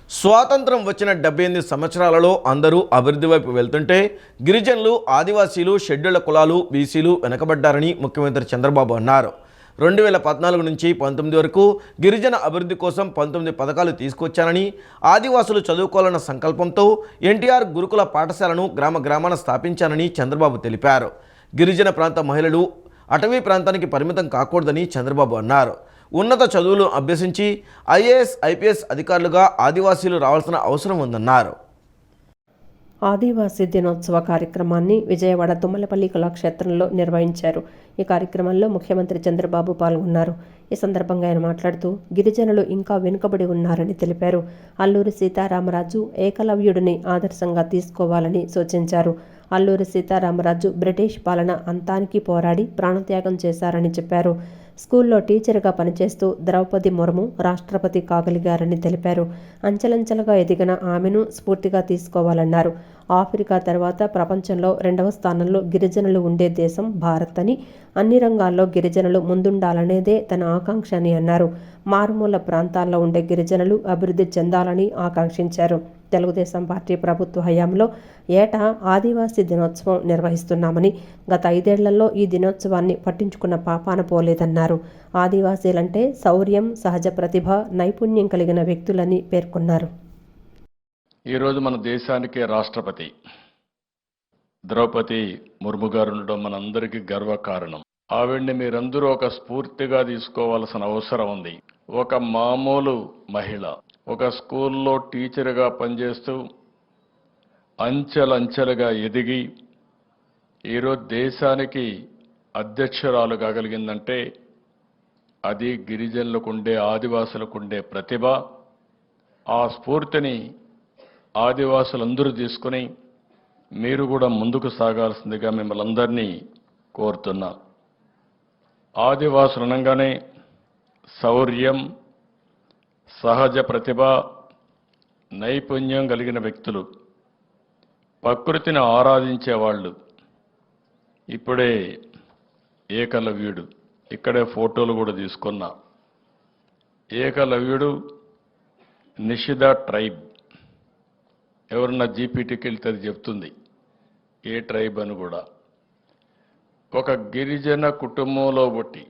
స్వాతంత్రం వచ్చిన 78 సంవత్సరాలలో అందరూ అభివృద్ధి వైపు వెళ్తుంటే గిరిజనులు, ఆదివాసీలు, షెడ్యూళ్ల కులాలు, బీసీలు వెనకబడ్డారని ముఖ్యమంత్రి చంద్రబాబు అన్నారు. 2014 నుంచి 19 వరకు గిరిజన అభివృద్ధి కోసం 19 పథకాలు తీసుకొచ్చానని, ఆదివాసులు చదువుకోవాలన్న సంకల్పంతో ఎన్టీఆర్ గురుకుల పాఠశాలను గ్రామాన స్థాపించానని చంద్రబాబు తెలిపారు. గిరిజన ప్రాంత మహిళలు అటవీ ప్రాంతానికి పరిమితం కాకూడదని చంద్రబాబు అన్నారు. ఉన్నత చదువులు అభ్యసించి ఐఏఎస్, ఐపీఎస్ అధికారులుగా ఆదివాసీలు రావాల్సిన అవసరం ఉందన్నారు. ఆదివాసీ దినోత్సవ కార్యక్రమాన్ని విజయవాడ తుమ్మలపల్లి కళాక్షేత్రంలో నిర్వహించారు. ఈ కార్యక్రమంలో ముఖ్యమంత్రి చంద్రబాబు పాల్గొన్నారు. ఈ సందర్భంగా ఆయన మాట్లాడుతూ గిరిజనులు ఇంకా వెనుకబడి ఉన్నారని తెలిపారు. అల్లూరి సీతారామరాజు ఏకలవ్యుడిని ఆదర్శంగా తీసుకోవాలని సూచించారు. అల్లూరి సీతారామరాజు బ్రిటిష్ పాలన అంతానికి పోరాడి ప్రాణత్యాగం చేశారని చెప్పారు. స్కూల్లో టీచర్గా పనిచేస్తూ ద్రౌపది ముర్ము రాష్ట్రపతి కాగలిగారని తెలిపారు. అంచెలంచెలుగా ఎదిగిన ఆమెను స్ఫూర్తిగా తీసుకోవాలన్నారు. ఆఫ్రికా తర్వాత ప్రపంచంలో 2వ స్థానంలో గిరిజనులు ఉండే దేశం భారత్ అని, అన్ని రంగాల్లో గిరిజనులు ముందుండాలనేదే తన ఆకాంక్ష అని అన్నారు. మారుమూల ప్రాంతాల్లో ఉండే గిరిజనులు అభివృద్ధి చెందాలని ఆకాంక్షించారు. తెలుగుదేశం పార్టీ ప్రభుత్వ హయాంలో ఏటా ఆదివాసీ దినోత్సవం నిర్వహిస్తున్నామని, గత 5 ఏళ్లలో ఈ దినోత్సవాన్ని పట్టించుకున్న పాపాన పోలేదన్నారు. ఆదివాసీలంటే శౌర్యం, సహజ ప్రతిభ, నైపుణ్యం కలిగిన వ్యక్తులని పేర్కొన్నారు. ఈరోజు మన దేశానికి రాష్ట్రపతి ద్రౌపది ముర్ము గారు ఉండడం మనందరికీ గర్వకారణం. ఆవిడ్ని మీరందరూ ఒక స్ఫూర్తిగా తీసుకోవాల్సిన అవసరం ఉంది. ఒక మామూలు మహిళ ఒక స్కూల్లో టీచర్గా పనిచేస్తూ అంచెలంచెలుగా ఎదిగి ఈరోజు దేశానికి అధ్యక్షురాలు కాగలిగిందంటే అది గిరిజనులకు ఉండే, ఆదివాసులకు ఉండే ప్రతిభ. ఆ స్ఫూర్తిని ఆదివాసులందరూ తీసుకుని మీరు కూడా ముందుకు సాగాల్సిందిగా మిమ్మల్ని అందరినీ కోరుతున్నా. ఆదివాసులు అనగానే శౌర్యం, సహజ ప్రతిభ, నైపుణ్యం కలిగిన వ్యక్తులు, ప్రకృతిని ఆరాధించేవాళ్ళు. ఇప్పుడే ఏకలవ్యుడు ఇక్కడే ఫోటోలు కూడా తీసుకున్నా. ఏకలవ్యుడు నిషిద ట్రైబ్. ఎవరన్నా జీపీటీకి వెళ్తే అది చెప్తుంది ఏ ట్రైబ్ అని కూడా. ఒక గిరిజన కుటుంబంలో పుట్టి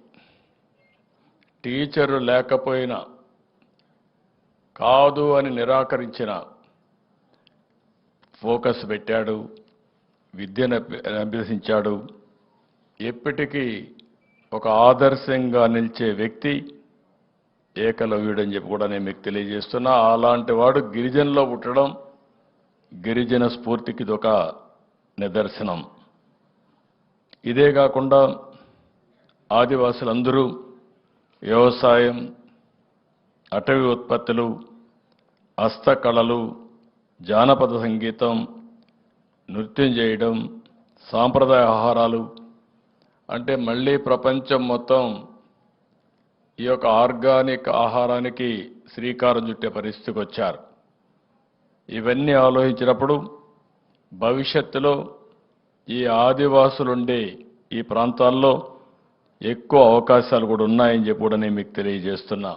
టీచరు లేకపోయినా, కాదు అని నిరాకరించిన, ఫోకస్ పెట్టాడు, విద్యను అభ్యసించాడు. ఎప్పటికీ ఒక ఆదర్శంగా నిలిచే వ్యక్తి ఏకలవ్యుడని చెప్పి కూడా నేను మీకు తెలియజేస్తున్నా. అలాంటి వాడు గిరిజనలో పుట్టడం గిరిజన స్ఫూర్తికి ఇదొక నిదర్శనం. ఇదే కాకుండా ఆదివాసులందరూ వ్యవసాయం, అటవీ ఉత్పత్తులు, హస్తకళలు, జానపద సంగీతం, నృత్యం చేయడం, సాంప్రదాయ ఆహారాలు అంటే మళ్ళీ ప్రపంచం మొత్తం ఈ యొక్క ఆర్గానిక్ ఆహారానికి శ్రీకారం చుట్టే పరిస్థితికి వచ్చారు. ఇవన్నీ ఆలోచించినప్పుడు భవిష్యత్తులో ఈ ఆదివాసులుండే ఈ ప్రాంతాల్లో ఎక్కువ అవకాశాలు కూడా ఉన్నాయని చెప్పి కూడా నేను మీకు తెలియజేస్తున్నా.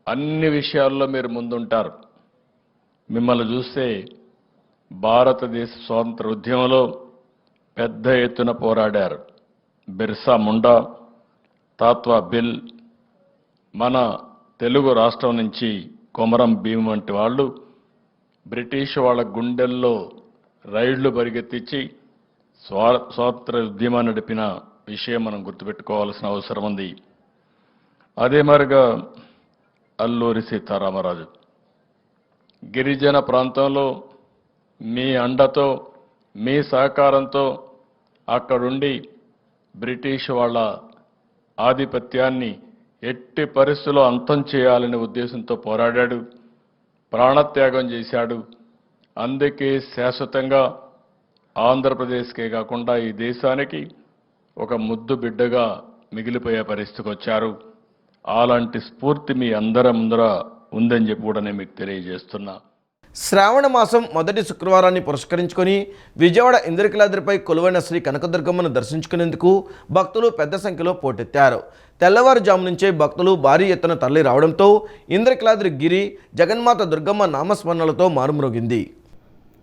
అన్ని విషయాల్లో మీరు ముందుంటారు. మిమ్మల్ని చూస్తే భారతదేశ స్వాతంత్ర ఉద్యమంలో పెద్ద ఎత్తున పోరాడారు. బిర్సా ముండా, తాత్వా బిల్, మన తెలుగు రాష్ట్రం నుంచి కొమరం భీం వంటి వాళ్ళు బ్రిటిష్ వాళ్ళ గుండెల్లో రైళ్లు పరిగెత్తించి స్వాతంత్ర ఉద్యమాన్ని నడిపిన విషయం మనం గుర్తుపెట్టుకోవాల్సిన అవసరం ఉంది. అదే మరిగా అల్లూరి సీతారామరాజు గిరిజన ప్రాంతంలో మీ అండతో, మీ సహకారంతో అక్కడుండి బ్రిటిష్ వాళ్ళ ఆధిపత్యాన్ని ఎట్టి పరిస్థితుల్లో అంతం చేయాలనే ఉద్దేశంతో పోరాడాడు, ప్రాణత్యాగం చేశాడు. అందుకే శాశ్వతంగా ఆంధ్రప్రదేశ్కే కాకుండా ఈ దేశానికి ఒక ముద్దు బిడ్డగా మిగిలిపోయే పరిస్థితికి వచ్చారు. అలాంటి స్ఫూర్తి మీ అందరి ముందర ఉందని చెప్పి కూడా నేను మీకు తెలియజేస్తున్నా. శ్రావణ మాసం మొదటి శుక్రవారాన్ని పురస్కరించుకొని విజయవాడ ఇంద్రకీలాద్రిపై కొలువైన శ్రీ కనకదుర్గమ్మను దర్శించుకునేందుకు భక్తులు పెద్ద సంఖ్యలో పోటెత్తారు. తెల్లవారుజాము నుంచే భక్తులు భారీ ఎత్తున తరలి రావడంతో ఇంద్రకీలాద్రి గిరి జగన్మాత దుర్గమ్మ నామస్మరణలతో మారుమ్రోగింది.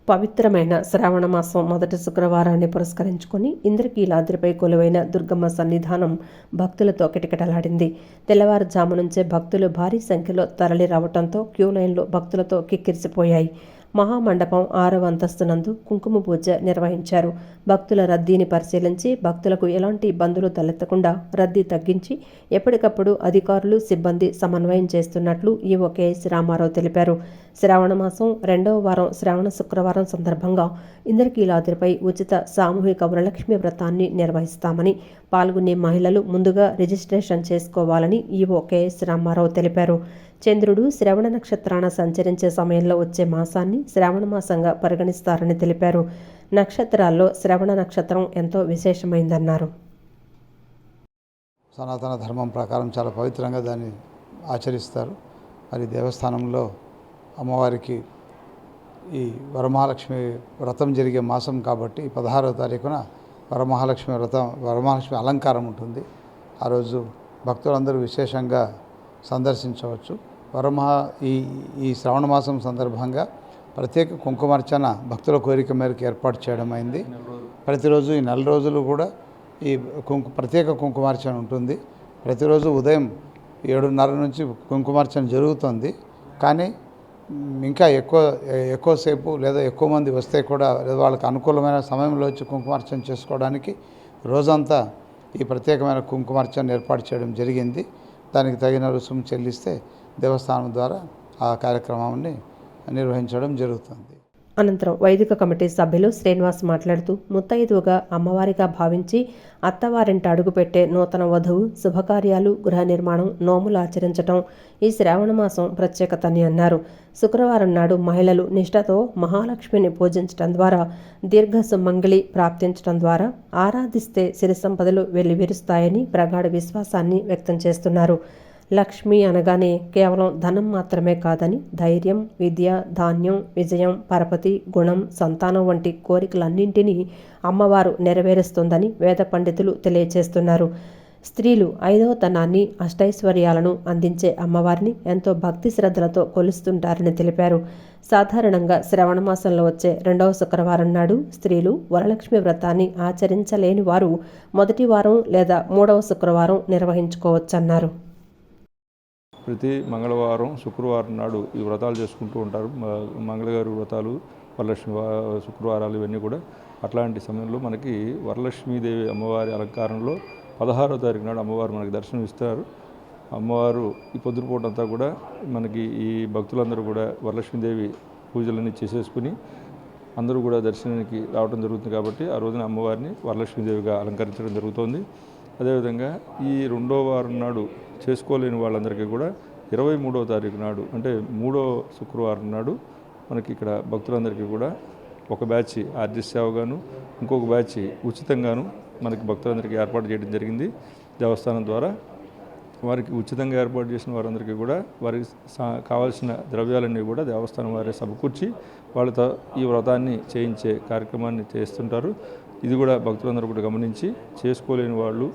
పవిత్రమైన శ్రావణ మాసం మొదటి శుక్రవారాన్ని పురస్కరించుకొని ఇంద్రకీలాద్రిపై కొలువైన దుర్గమ్మ సన్నిధానం భక్తులతో కిటకిటలాడింది. తెల్లవారుజాము నుంచే భక్తులు భారీ సంఖ్యలో తరలి రావడంతో క్యూ లైన్లు భక్తులతో కిక్కిరిసిపోయాయి. మహామండపం 6వ అంతస్తునందు కుంకుమ పూజ నిర్వహించారు. భక్తుల రద్దీని పరిశీలించి భక్తులకు ఎలాంటి ఇబ్బందులు తలెత్తకుండా రద్దీ తగ్గించి ఎప్పటికప్పుడు అధికారులు సిబ్బంది సమన్వయం చేస్తున్నట్లు ఈవో కేఎస్ రామారావు తెలిపారు. శ్రావణ మాసం 2వ వారం శ్రావణ శుక్రవారం సందర్భంగా ఇంద్రకీలాద్రిపై ఉచిత సామూహిక వరలక్ష్మి వ్రతాన్ని నిర్వహిస్తామని, పాల్గొనే మహిళలు ముందుగా రిజిస్ట్రేషన్ చేసుకోవాలని ఈవో కేఎస్ రామారావు తెలిపారు. చంద్రుడు శ్రవణ నక్షత్రాన సంచరించే సమయంలో వచ్చే మాసాన్ని శ్రావణ మాసంగా పరిగణిస్తారని తెలిపారు. నక్షత్రాల్లో శ్రవణ నక్షత్రం ఎంతో విశేషమైందన్నారు. సనాతన ధర్మం ప్రకారం చాలా పవిత్రంగా దాన్ని ఆచరిస్తారు. మరి దేవస్థానంలో అమ్మవారికి ఈ వరమహాలక్ష్మి వ్రతం జరిగే మాసం కాబట్టి 16వ తారీఖున వరమహాలక్ష్మి అలంకారం ఉంటుంది. ఆ రోజు భక్తులందరూ విశేషంగా సందర్శించవచ్చు. ఈ శ్రావణ మాసం సందర్భంగా ప్రత్యేక కుంకుమార్చన భక్తుల కోరిక మేరకు ఏర్పాటు చేయడం అయింది. ప్రతిరోజు ఈ 4 రోజులు కూడా ఈ ప్రత్యేక కుంకుమార్చన ఉంటుంది. ప్రతిరోజు ఉదయం 7:30 నుంచి కుంకుమార్చన జరుగుతుంది. కానీ ఇంకా ఎక్కువసేపు లేదా ఎక్కువ మంది వస్తే కూడా వాళ్ళకి అనుకూలమైన సమయంలో వచ్చి కుంకుమార్చన చేసుకోవడానికి రోజంతా ఈ ప్రత్యేకమైన కుంకుమార్చన ఏర్పాటు చేయడం జరిగింది. దానికి తగిన రుసుము చెల్లిస్తే దేవస్థానం ద్వారా ఆ కార్యక్రమాన్ని నిర్వహించడం జరుగుతుంది. అనంతరం వైదిక కమిటీ సభ్యులు శ్రీనివాస్ మాట్లాడుతూ ముత్తైదువుగా అమ్మవారిగా భావించి అత్తవారింట అడుగుపెట్టే నూతన వధువు శుభకార్యాలు, గృహ నిర్మాణం, నోములు ఆచరించడం ఈ శ్రావణ మాసం ప్రత్యేకతని అన్నారు. శుక్రవారం నాడు మహిళలు నిష్ఠతో మహాలక్ష్మిని పూజించడం ద్వారా దీర్ఘ సుమంగళి ప్రాప్తించడం ద్వారా ఆరాధిస్తే సిరి సంపదలు వెల్లివిరుస్తాయని ప్రగాఢ విశ్వాసాన్ని వ్యక్తం చేస్తున్నారు. లక్ష్మి అనగానే కేవలం ధనం మాత్రమే కాదని ధైర్యం, విద్య, ధాన్యం, విజయం, పరపతి, గుణం, సంతానం వంటి కోరికలన్నింటినీ అమ్మవారు నెరవేరుస్తుందని వేద పండితులు తెలియజేస్తున్నారు. స్త్రీలు 5వ తనాన్ని, అష్టైశ్వర్యాలను అందించే అమ్మవారిని ఎంతో భక్తి శ్రద్ధలతో కొలుస్తుంటారని తెలిపారు. సాధారణంగా శ్రవణ మాసంలో వచ్చే 2వ శుక్రవారం నాడు స్త్రీలు వరలక్ష్మి వ్రతాన్ని ఆచరించలేని వారు మొదటి వారం లేదా 3వ శుక్రవారం నిర్వహించుకోవచ్చన్నారు. ప్రతి మంగళవారం, శుక్రవారం నాడు ఈ వ్రతాలు చేసుకుంటూ ఉంటారు. మంగళగారి వ్రతాలు, వరలక్ష్మి శుక్రవారాలు ఇవన్నీ కూడా. అట్లాంటి సమయంలో మనకి వరలక్ష్మీదేవి అమ్మవారి అలంకారంలో 16వ తారీఖు నాడు అమ్మవారు మనకి దర్శనం ఇస్తారు. అమ్మవారు ఈ పొద్దుపూట అంతా కూడా మనకి ఈ భక్తులందరూ కూడా వరలక్ష్మీదేవి పూజలన్నీ చేసేసుకుని అందరూ కూడా దర్శనానికి రావడం జరుగుతుంది. కాబట్టి ఆ రోజున అమ్మవారిని వరలక్ష్మీదేవిగా అలంకరించడం జరుగుతుంది. అదేవిధంగా ఈ 2వ వారం నాడు చేసుకోలేని వాళ్ళందరికీ కూడా 23వ తారీఖు నాడు అంటే 3వ శుక్రవారం నాడు మనకి ఇక్కడ భక్తులందరికీ కూడా ఒక బ్యాచ్ ఆర్జీ సేవగాను, ఇంకొక బ్యాచ్ ఉచితంగాను మనకి భక్తులందరికీ ఏర్పాటు చేయడం జరిగింది. దేవస్థానం ద్వారా వారికి ఉచితంగా ఏర్పాటు చేసిన వారందరికీ కూడా వారికి కావాల్సిన ద్రవ్యాలన్నీ కూడా దేవస్థానం వారే సమకూర్చి వాళ్ళతో ఈ వ్రతాన్ని చేయించే కార్యక్రమాన్ని చేస్తుంటారు. ఇది కూడా భక్తులందరూ కూడా గమనించి చేసుకోలేని వాళ్ళు,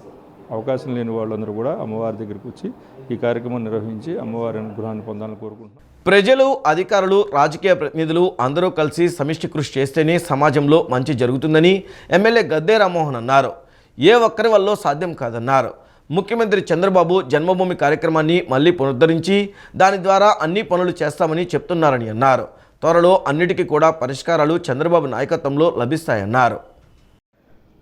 అవకాశం లేని వాళ్ళందరూ కూడా అమ్మవారి దగ్గరికి వచ్చి ఈ కార్యక్రమం నిర్వహించి అమ్మవారి అనుగ్రహాన్ని పొందాలని కోరుకుంటున్నాం. ప్రజలు, అధికారులు, రాజకీయ ప్రతినిధులు అందరూ కలిసి సమిష్టి కృషి చేస్తేనే సమాజంలో మంచి జరుగుతుందని ఎమ్మెల్యే గద్దే రామ్మోహన్ అన్నారు. ఏ ఒక్కరి వల్ల సాధ్యం కాదన్నారు. ముఖ్యమంత్రి చంద్రబాబు జన్మభూమి కార్యక్రమాన్ని మళ్లీ పునరుద్ధరించి దాని ద్వారా అన్ని పనులు చేస్తామని చెప్తున్నారని అన్నారు. త్వరలో అన్నిటికీ కూడా పరిష్కారాలు చంద్రబాబు నాయకత్వంలో లభిస్తాయన్నారు.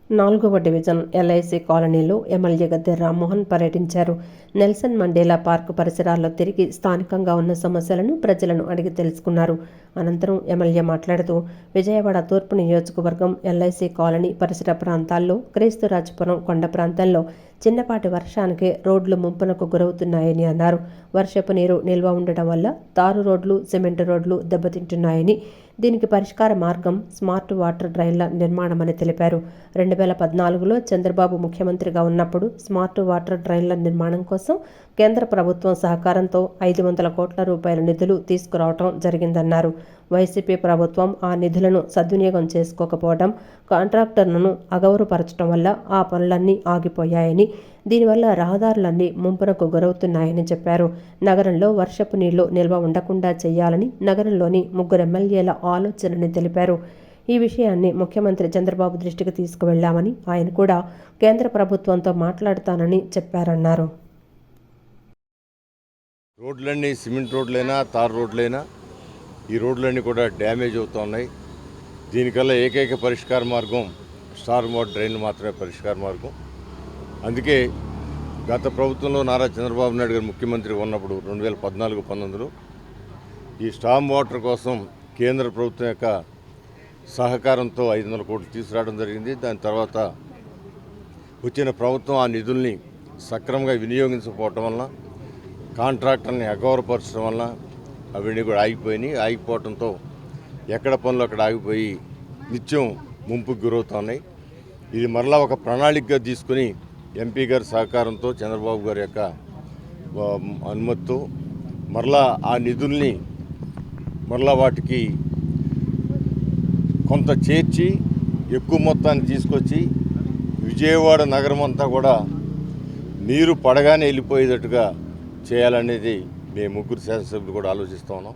4వ డివిజన్ ఎల్ఐసి కాలనీలో ఎమ్మెల్యే గద్దె రామ్మోహన్ పర్యటించారు. నెల్సన్ మండేలా పార్కు పరిసరాల్లో తిరిగి స్థానికంగా ఉన్న సమస్యలను ప్రజలను అడిగి తెలుసుకున్నారు. అనంతరం ఎమ్మెల్యే మాట్లాడుతూ విజయవాడ తూర్పు నియోజకవర్గం ఎల్ఐసి కాలనీ పరిసర ప్రాంతాల్లో క్రీస్తురాజపురం కొండ ప్రాంతంలో చిన్నపాటి వర్షానికే రోడ్లు ముంపునకు గురవుతున్నాయని అన్నారు. వర్షపు నీరు నిల్వ ఉండటం వల్ల తారు రోడ్లు, సిమెంట్ రోడ్లు దెబ్బతింటున్నాయని, దీనికి పరిష్కార మార్గం స్మార్ట్ వాటర్ డ్రైన్ల నిర్మాణమని తెలిపారు. 2014లో చంద్రబాబు ముఖ్యమంత్రిగా ఉన్నప్పుడు స్మార్ట్ వాటర్ డ్రైన్ల నిర్మాణం కోసం కేంద్ర ప్రభుత్వం సహకారంతో 500 కోట్ల రూపాయల నిధులు తీసుకురావడం జరిగిందన్నారు. వైసీపీ ప్రభుత్వం ఆ నిధులను సద్వినియోగం చేసుకోకపోవడం, కాంట్రాక్టర్లను అగౌరవపరచడం వల్ల ఆ పనులన్నీ ఆగిపోయాయని, దీనివల్ల రహదారులన్నీ ముంపునకు గురవుతున్నాయని చెప్పారు. నగరంలో వర్షపు నీళ్లు నిల్వ ఉండకుండా చేయాలని నగరంలోని 3 ఎమ్మెల్యేల ఆలోచనని తెలిపారు. ఈ విషయాన్ని ముఖ్యమంత్రి చంద్రబాబు దృష్టికి తీసుకువెళ్లామని, ఆయన కూడా కేంద్ర ప్రభుత్వంతో మాట్లాడతానని చెప్పారన్నారు. రోడ్లన్నీ సిమెంట్ రోడ్లైనా తార్ రోడ్లైనా ఈ రోడ్లన్నీ కూడా డ్యామేజ్ అవుతున్నాయి. దీనికల్లా ఏకైక పరిష్కార మార్గం స్టార్ మోడ్ డ్రైన్లు మాత్రమే పరిష్కార మార్గం. అందుకే గత ప్రభుత్వంలో నారా చంద్రబాబు నాయుడు గారు ముఖ్యమంత్రి ఉన్నప్పుడు 2014-19లో ఈ స్టామ్ వాటర్ కోసం కేంద్ర ప్రభుత్వం యొక్క సహకారంతో 500 కోట్లు తీసుకురావడం జరిగింది. దాని తర్వాత వచ్చిన ప్రభుత్వం ఆ నిధుల్ని సక్రమంగా వినియోగించకపోవటం వలన, కాంట్రాక్టర్ని అగౌరవపరచడం వల్ల అవన్నీ కూడా ఆగిపోవడంతో ఎక్కడ పనులు అక్కడ ఆగిపోయి నిత్యం ముంపుకు గురవుతున్నాయి. ఇది మరలా ఒక ప్రణాళికగా తీసుకుని ఎంపీ గారి సహకారంతో, చంద్రబాబు గారి యొక్క అనుమతితో మరలా ఆ నిధుల్ని వాటికి కొంత చేర్చి ఎక్కువ మొత్తాన్ని తీసుకొచ్చి విజయవాడ నగరం అంతా కూడా నీరు పడగానే వెళ్ళిపోయేటట్టుగా చేయాలనేది మేము 3 శాసనసభ్యులు కూడా ఆలోచిస్తూ ఉన్నాం.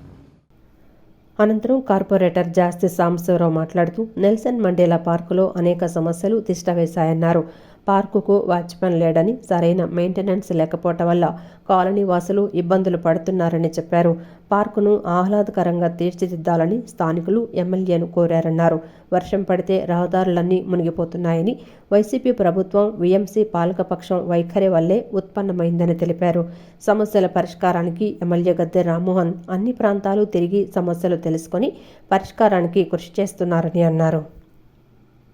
అనంతరం కార్పొరేటర్ జాస్తి సాంబశివరావు మాట్లాడుతూ నెల్సన్ మండేలా పార్కులో అనేక సమస్యలు తిష్టవేశాయన్నారు. పార్కుకు వాచ్మెన్ లేడని, సరైన మెయింటెనెన్స్ లేకపోవటం వల్ల కాలనీ వాసులు ఇబ్బందులు పడుతున్నారని చెప్పారు. పార్కును ఆహ్లాదకరంగా తీర్చిదిద్దాలని స్థానికులు ఎమ్మెల్యేను కోరారన్నారు. వర్షం పడితే రహదారులన్నీ మునిగిపోతున్నాయని, వైసీపీ ప్రభుత్వం వీఎంసీ పాలకపక్షం వైఖరి వల్లే ఉత్పన్నమైందని తెలిపారు. సమస్యల పరిష్కారానికి ఎమ్మెల్యే గద్దె రామ్మోహన్ అన్ని ప్రాంతాలు తిరిగి సమస్యలు తెలుసుకొని పరిష్కారానికి కృషి చేస్తున్నారని అన్నారు.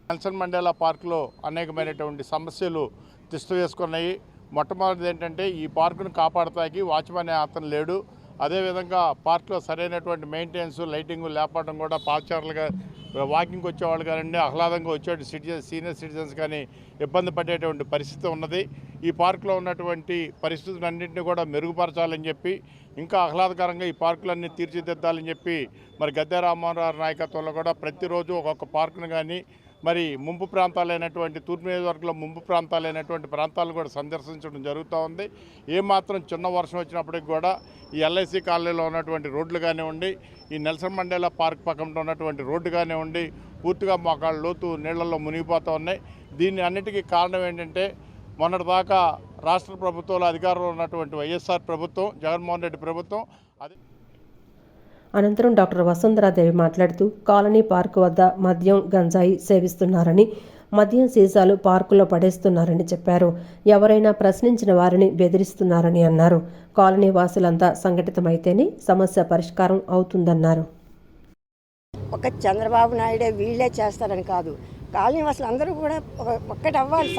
నెల్సన్ మండేలా పార్కులో అనేకమైనటువంటి సమస్యలు తిష్టవేసుకున్నాయి. మొట్టమొదటిది ఏంటంటే ఈ పార్కును కాపాడటానికి వాచ్మెన్ అతను లేడు. అదేవిధంగా పార్కులో సరైనటువంటి మెయింటెనెన్స్, లైటింగ్ లేకపోవడం కూడా పాదచారులుగా వాకింగ్కి వచ్చేవాళ్ళు కానివ్వండి, ఆహ్లాదంగా వచ్చే సీనియర్ సిటిజన్స్ కానీ ఇబ్బంది పడేటువంటి పరిస్థితి ఉన్నది. ఈ పార్కులో ఉన్నటువంటి పరిస్థితులన్నింటినీ కూడా మెరుగుపరచాలని చెప్పి, ఇంకా ఆహ్లాదకరంగా ఈ పార్కులన్నీ తీర్చిదిద్దాలని చెప్పి మరి గద్దె రామ్మోహన్ నాయకత్వంలో కూడా ప్రతిరోజు ఒక్కొక్క పార్కును కానీ, మరి ముంపు ప్రాంతాలైనటువంటి తూర్పు నియోజకవర్గంలో ముంపు ప్రాంతాలైనటువంటి ప్రాంతాలను కూడా సందర్శించడం జరుగుతూ ఉంది. ఏమాత్రం చిన్న వర్షం వచ్చినప్పటికి కూడా ఈ ఎల్ఐసి కాలనీలో ఉన్నటువంటి రోడ్లు కానివ్వండి, ఈ నెల్సన్ మండేలా పార్క్ పక్కన ఉన్నటువంటి రోడ్డు కానివ్వండి, పూర్తిగా మోకాళ్ళ లోతు నీళ్లలో మునిగిపోతూ ఉన్నాయి. దీన్ని అన్నిటికీ కారణం ఏంటంటే మొన్నటిదాకా రాష్ట్ర ప్రభుత్వంలో అధికారంలో ఉన్నటువంటి వైఎస్ఆర్ ప్రభుత్వం, జగన్మోహన్ రెడ్డి ప్రభుత్వం. అనంతరం డాక్టర్ వసుంధరాదేవి మాట్లాడుతూ కాలనీ పార్కు వద్ద మద్యం, గంజాయి సేవిస్తున్నారని, మద్యం సీసాలు పార్కులో పడేస్తున్నారని చెప్పారు. ఎవరైనా ప్రశ్నించిన వారిని బెదిరిస్తున్నారని అన్నారు. కాలనీ వాసులంతా సంఘటితమైతేనే సమస్య పరిష్కారం అవుతుందన్నారు. ఒక చంద్రబాబు నాయుడే వీళ్ళే చేస్తారని కాదు, కాలనీ వాసులు అందరూ కూడా ఒక్కటి అవ్వాలి.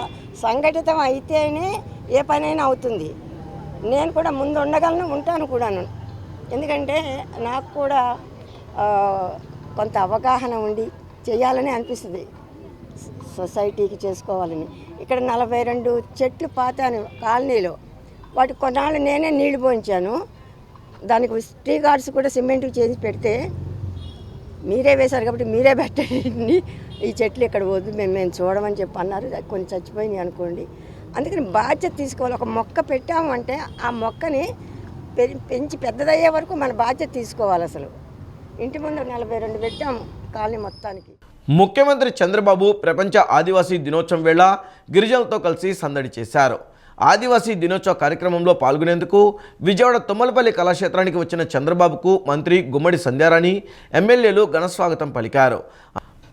సంఘటితం అయితేనే ఏ పనైనా అవుతుంది. నేను కూడా ముందు ఉండగలను, ఉంటాను కూడాను. ఎందుకంటే నాకు కూడా కొంత అవగాహన ఉండి చేయాలని అనిపిస్తుంది, సొసైటీకి చేసుకోవాలని. ఇక్కడ 42 చెట్లు పాతాను కాలనీలో. వాటి కొన్నాళ్ళు నేనే నీళ్లు పోయించాను. దానికి ట్రీ గార్డ్స్ కూడా సిమెంట్ చేసి పెడితే, మీరే వేశారు కాబట్టి మీరే పెట్టండి, ఈ చెట్లు ఇక్కడ వద్దు, మేము చూడమని చెప్పి అన్నారు. కొన్ని చచ్చిపోయినాయి అనుకోండి. అందుకని బాధ్యత తీసుకోవాలి. ఒక మొక్క పెట్టామంటే ఆ మొక్కని పెంచి పెద్దదయ్యే వరకు మన బాధ్యత తీసుకోవాలి. అసలు ఇంటి ముందు 42 పెట్టాము కాలనీ మొత్తానికి. ముఖ్యమంత్రి చంద్రబాబు ప్రపంచ ఆదివాసీ దినోత్సవం వేళ గిరిజనులతో కలిసి సందడి చేశారు. ఆదివాసీ దినోత్సవ కార్యక్రమంలో పాల్గొనేందుకు విజయవాడ తుమ్మలపల్లి కళాక్షేత్రానికి వచ్చిన చంద్రబాబుకు మంత్రి గుమ్మడి సంధ్యారాణి, ఎమ్మెల్యేలు ఘనస్వాగతం పలికారు.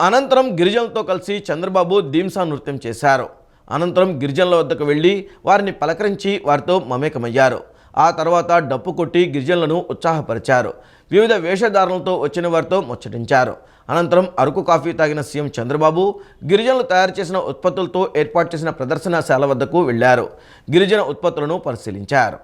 అనంతరం గిరిజనులతో కలిసి చంద్రబాబు ధీమ్సా నృత్యం చేశారు. అనంతరం గిరిజనుల వద్దకు వెళ్ళి వారిని పలకరించి వారితో మమేకమయ్యారు. ఆ తర్వాత డప్పు కొట్టి గిరిజనులను ఉత్సాహపరిచారు. వివిధ వేషధారణలతో వచ్చిన వారితో ముచ్చటించారు. అనంతరం అరకు కాఫీ తాగిన సీఎం చంద్రబాబు గిరిజనులు తయారు చేసిన ఉత్పత్తులతో ఏర్పాటు చేసిన ప్రదర్శనశాల వద్దకు వెళ్లారు. గిరిజన ఉత్పత్తులను పరిశీలించారు.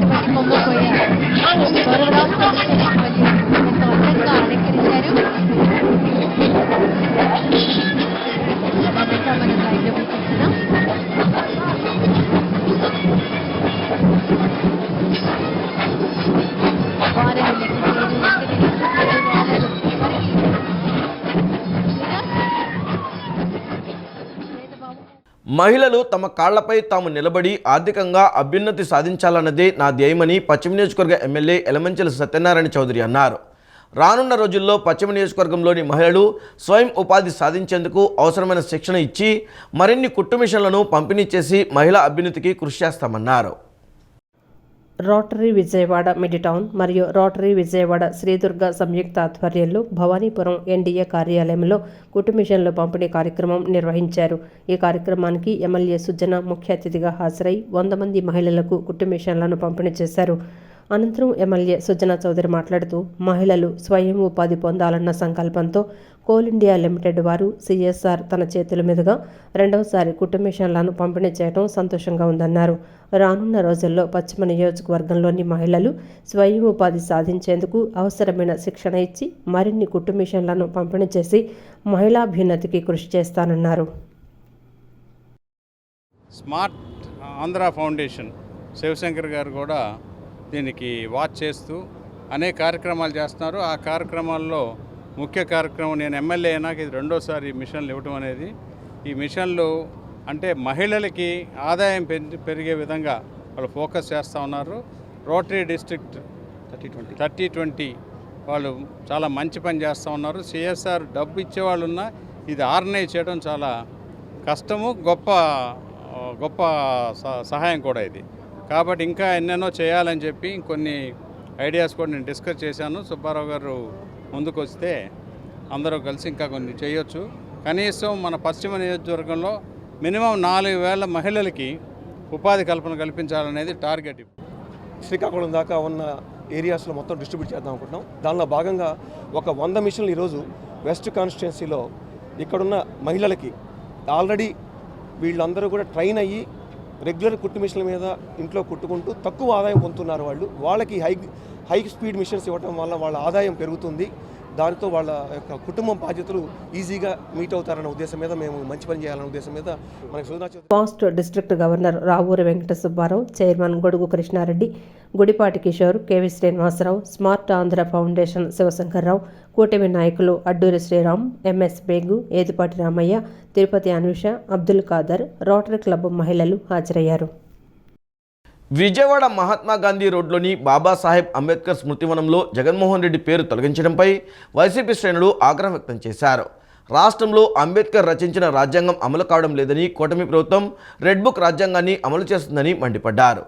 ఉండేటువంటి కొమ్మకోయ గౌరవ రాష్ట్ర ముఖ్యమంత్రి ఎంతో అందంగా అలంకరించారు. బాబా మనం లైవ్లో చూస్తున్నాం. వారిని మహిళలు తమ కాళ్లపై తాము నిలబడి ఆర్థికంగా అభ్యున్నతి సాధించాలన్నదే నా ధ్యేయమని పశ్చిమ నియోజకవర్గ ఎమ్మెల్యే ఎలమంచిలి సత్యనారాయణ చౌదరి అన్నారు. రానున్న రోజుల్లో పశ్చిమ నియోజకవర్గంలోని మహిళలు స్వయం ఉపాధి సాధించేందుకు అవసరమైన శిక్షణ ఇచ్చి మరిన్ని కుట్టు మిషన్లను పంపిణీ చేసి మహిళా అభ్యున్నతికి కృషి చేస్తామన్నారు. రోటరీ విజయవాడ మిడిటౌన్ మరియు రోటరీ విజయవాడ శ్రీదుర్గ సంయుక్త ఆధ్వర్యంలో భవానీపురం ఎన్డీఏ కార్యాలయంలో కుట్టు మిషన్ల పంపిణీ కార్యక్రమం నిర్వహించారు. ఈ కార్యక్రమానికి ఎమ్మెల్యే సుజన ముఖ్య అతిథిగా హాజరై 100 మంది మహిళలకు కుట్టు మిషన్లను పంపిణీ చేశారు. అనంతరం ఎమ్మెల్యే సుజనా చౌదరి మాట్లాడుతూ మహిళలు స్వయం ఉపాధి పొందాలన్న సంకల్పంతో కోల్ ఇండియా లిమిటెడ్ వారు సిఎస్ఆర్ తన చేతుల మీదుగా రెండవసారి కుట్టు మిషన్లను పంపిణీ చేయడం సంతోషంగా ఉందన్నారు. రానున్న రోజుల్లో పశ్చిమ నియోజకవర్గంలోని మహిళలు స్వయం ఉపాధి సాధించేందుకు అవసరమైన శిక్షణ ఇచ్చి మరిన్ని కుట్టు మిషన్లను పంపిణీ చేసి మహిళాభ్యున్నతికి కృషి చేస్తానన్నారు. స్మార్ట్ ఆంధ్ర ఫౌండేషన్ శివశంకర్ గారు కూడా దీనికి వాచ్ చేస్తూ అనేక కార్యక్రమాలు చేస్తున్నారు. ఆ కార్యక్రమాల్లో ముఖ్య కార్యక్రమం నేను ఎమ్మెల్యే అయినాక ఇది రెండోసారి మిషన్లు ఇవ్వటం అనేది. ఈ మిషన్లు అంటే మహిళలకి ఆదాయం పెరిగే విధంగా వాళ్ళు ఫోకస్ చేస్తూ ఉన్నారు. రోటరీ డిస్ట్రిక్ట్ 30-20 వాళ్ళు చాలా మంచి పని చేస్తూ ఉన్నారు. సిఎస్ఆర్ డబ్బు ఇచ్చేవాళ్ళు ఉన్నా ఇది ఆర్గనైజ్ చేయడం చాలా కష్టము, గొప్ప సహాయం కూడా ఇది. కాబట్టి ఇంకా ఎన్నెన్నో చేయాలని చెప్పి కొన్ని ఐడియాస్ కూడా నేను డిస్కస్ చేశాను. సుబ్బారావు గారు ముందుకు వస్తే అందరూ కలిసి ఇంకా కొన్ని చేయొచ్చు. కనీసం మన పశ్చిమ నియోజకవర్గంలో మినిమం 4,000 మహిళలకి ఉపాధి కల్పన కల్పించాలనేది టార్గెట్. శ్రీకాకుళం దాకా ఉన్న ఏరియాస్లో మొత్తం డిస్ట్రిబ్యూట్ చేద్దాం అనుకుంటున్నాం. దానిలో భాగంగా ఒక 100 మిషన్లు ఈరోజు వెస్ట్ కాన్స్టిట్యున్సీలో ఇక్కడున్న మహిళలకి ఆల్రెడీ వీళ్ళందరూ కూడా ట్రైన్ అయ్యి రెగ్యులర్ కుట్టు మిషన్ల మీద ఇంట్లో కుట్టుకుంటూ తక్కువ ఆదాయం పొందుతున్నారు. వాళ్ళకి హై స్పీడ్ మిషన్స్ ఇవ్వడం వల్ల వాళ్ళ ఆదాయం పెరుగుతుంది. దానితో వాళ్ళ యొక్క కుటుంబం బాధ్యతలు ఈజీగా మీట్ అవుతారన్న ఉద్దేశం మీద మేము మంచి పని చేయాలన్న ఉద్దేశం మీద మనకి Sujana Chowdary past district governor Ravuri Venkata Subbarao, chairman Godugu Krishna Reddy, Gudipati Kishore, KV Srinivasa Rao, smart Andhra foundation Sivashankar Rao, కూటమి నాయకులు Adduri Sriram, MS Begu, Edipati Ramaiah, Tirupati Anusha, Abdul Khader, rotary club మహిళలు హాజరయ్యారు. విజయవాడ మహాత్మా గాంధీ రోడ్లోని బాబాసాహెబ్ అంబేద్కర్ స్మృతివనంలో జగన్మోహన్ రెడ్డి పేరు తొలగించడంపై వైసీపీ శ్రేణులు ఆగ్రహం వ్యక్తం చేశారు. రాష్ట్రంలో అంబేద్కర్ రచించిన రాజ్యాంగం అమలు కావడం లేదని, కూటమి ప్రభుత్వం రెడ్ బుక్ రాజ్యాంగాన్ని అమలు చేస్తుందని మండిపడ్డారు.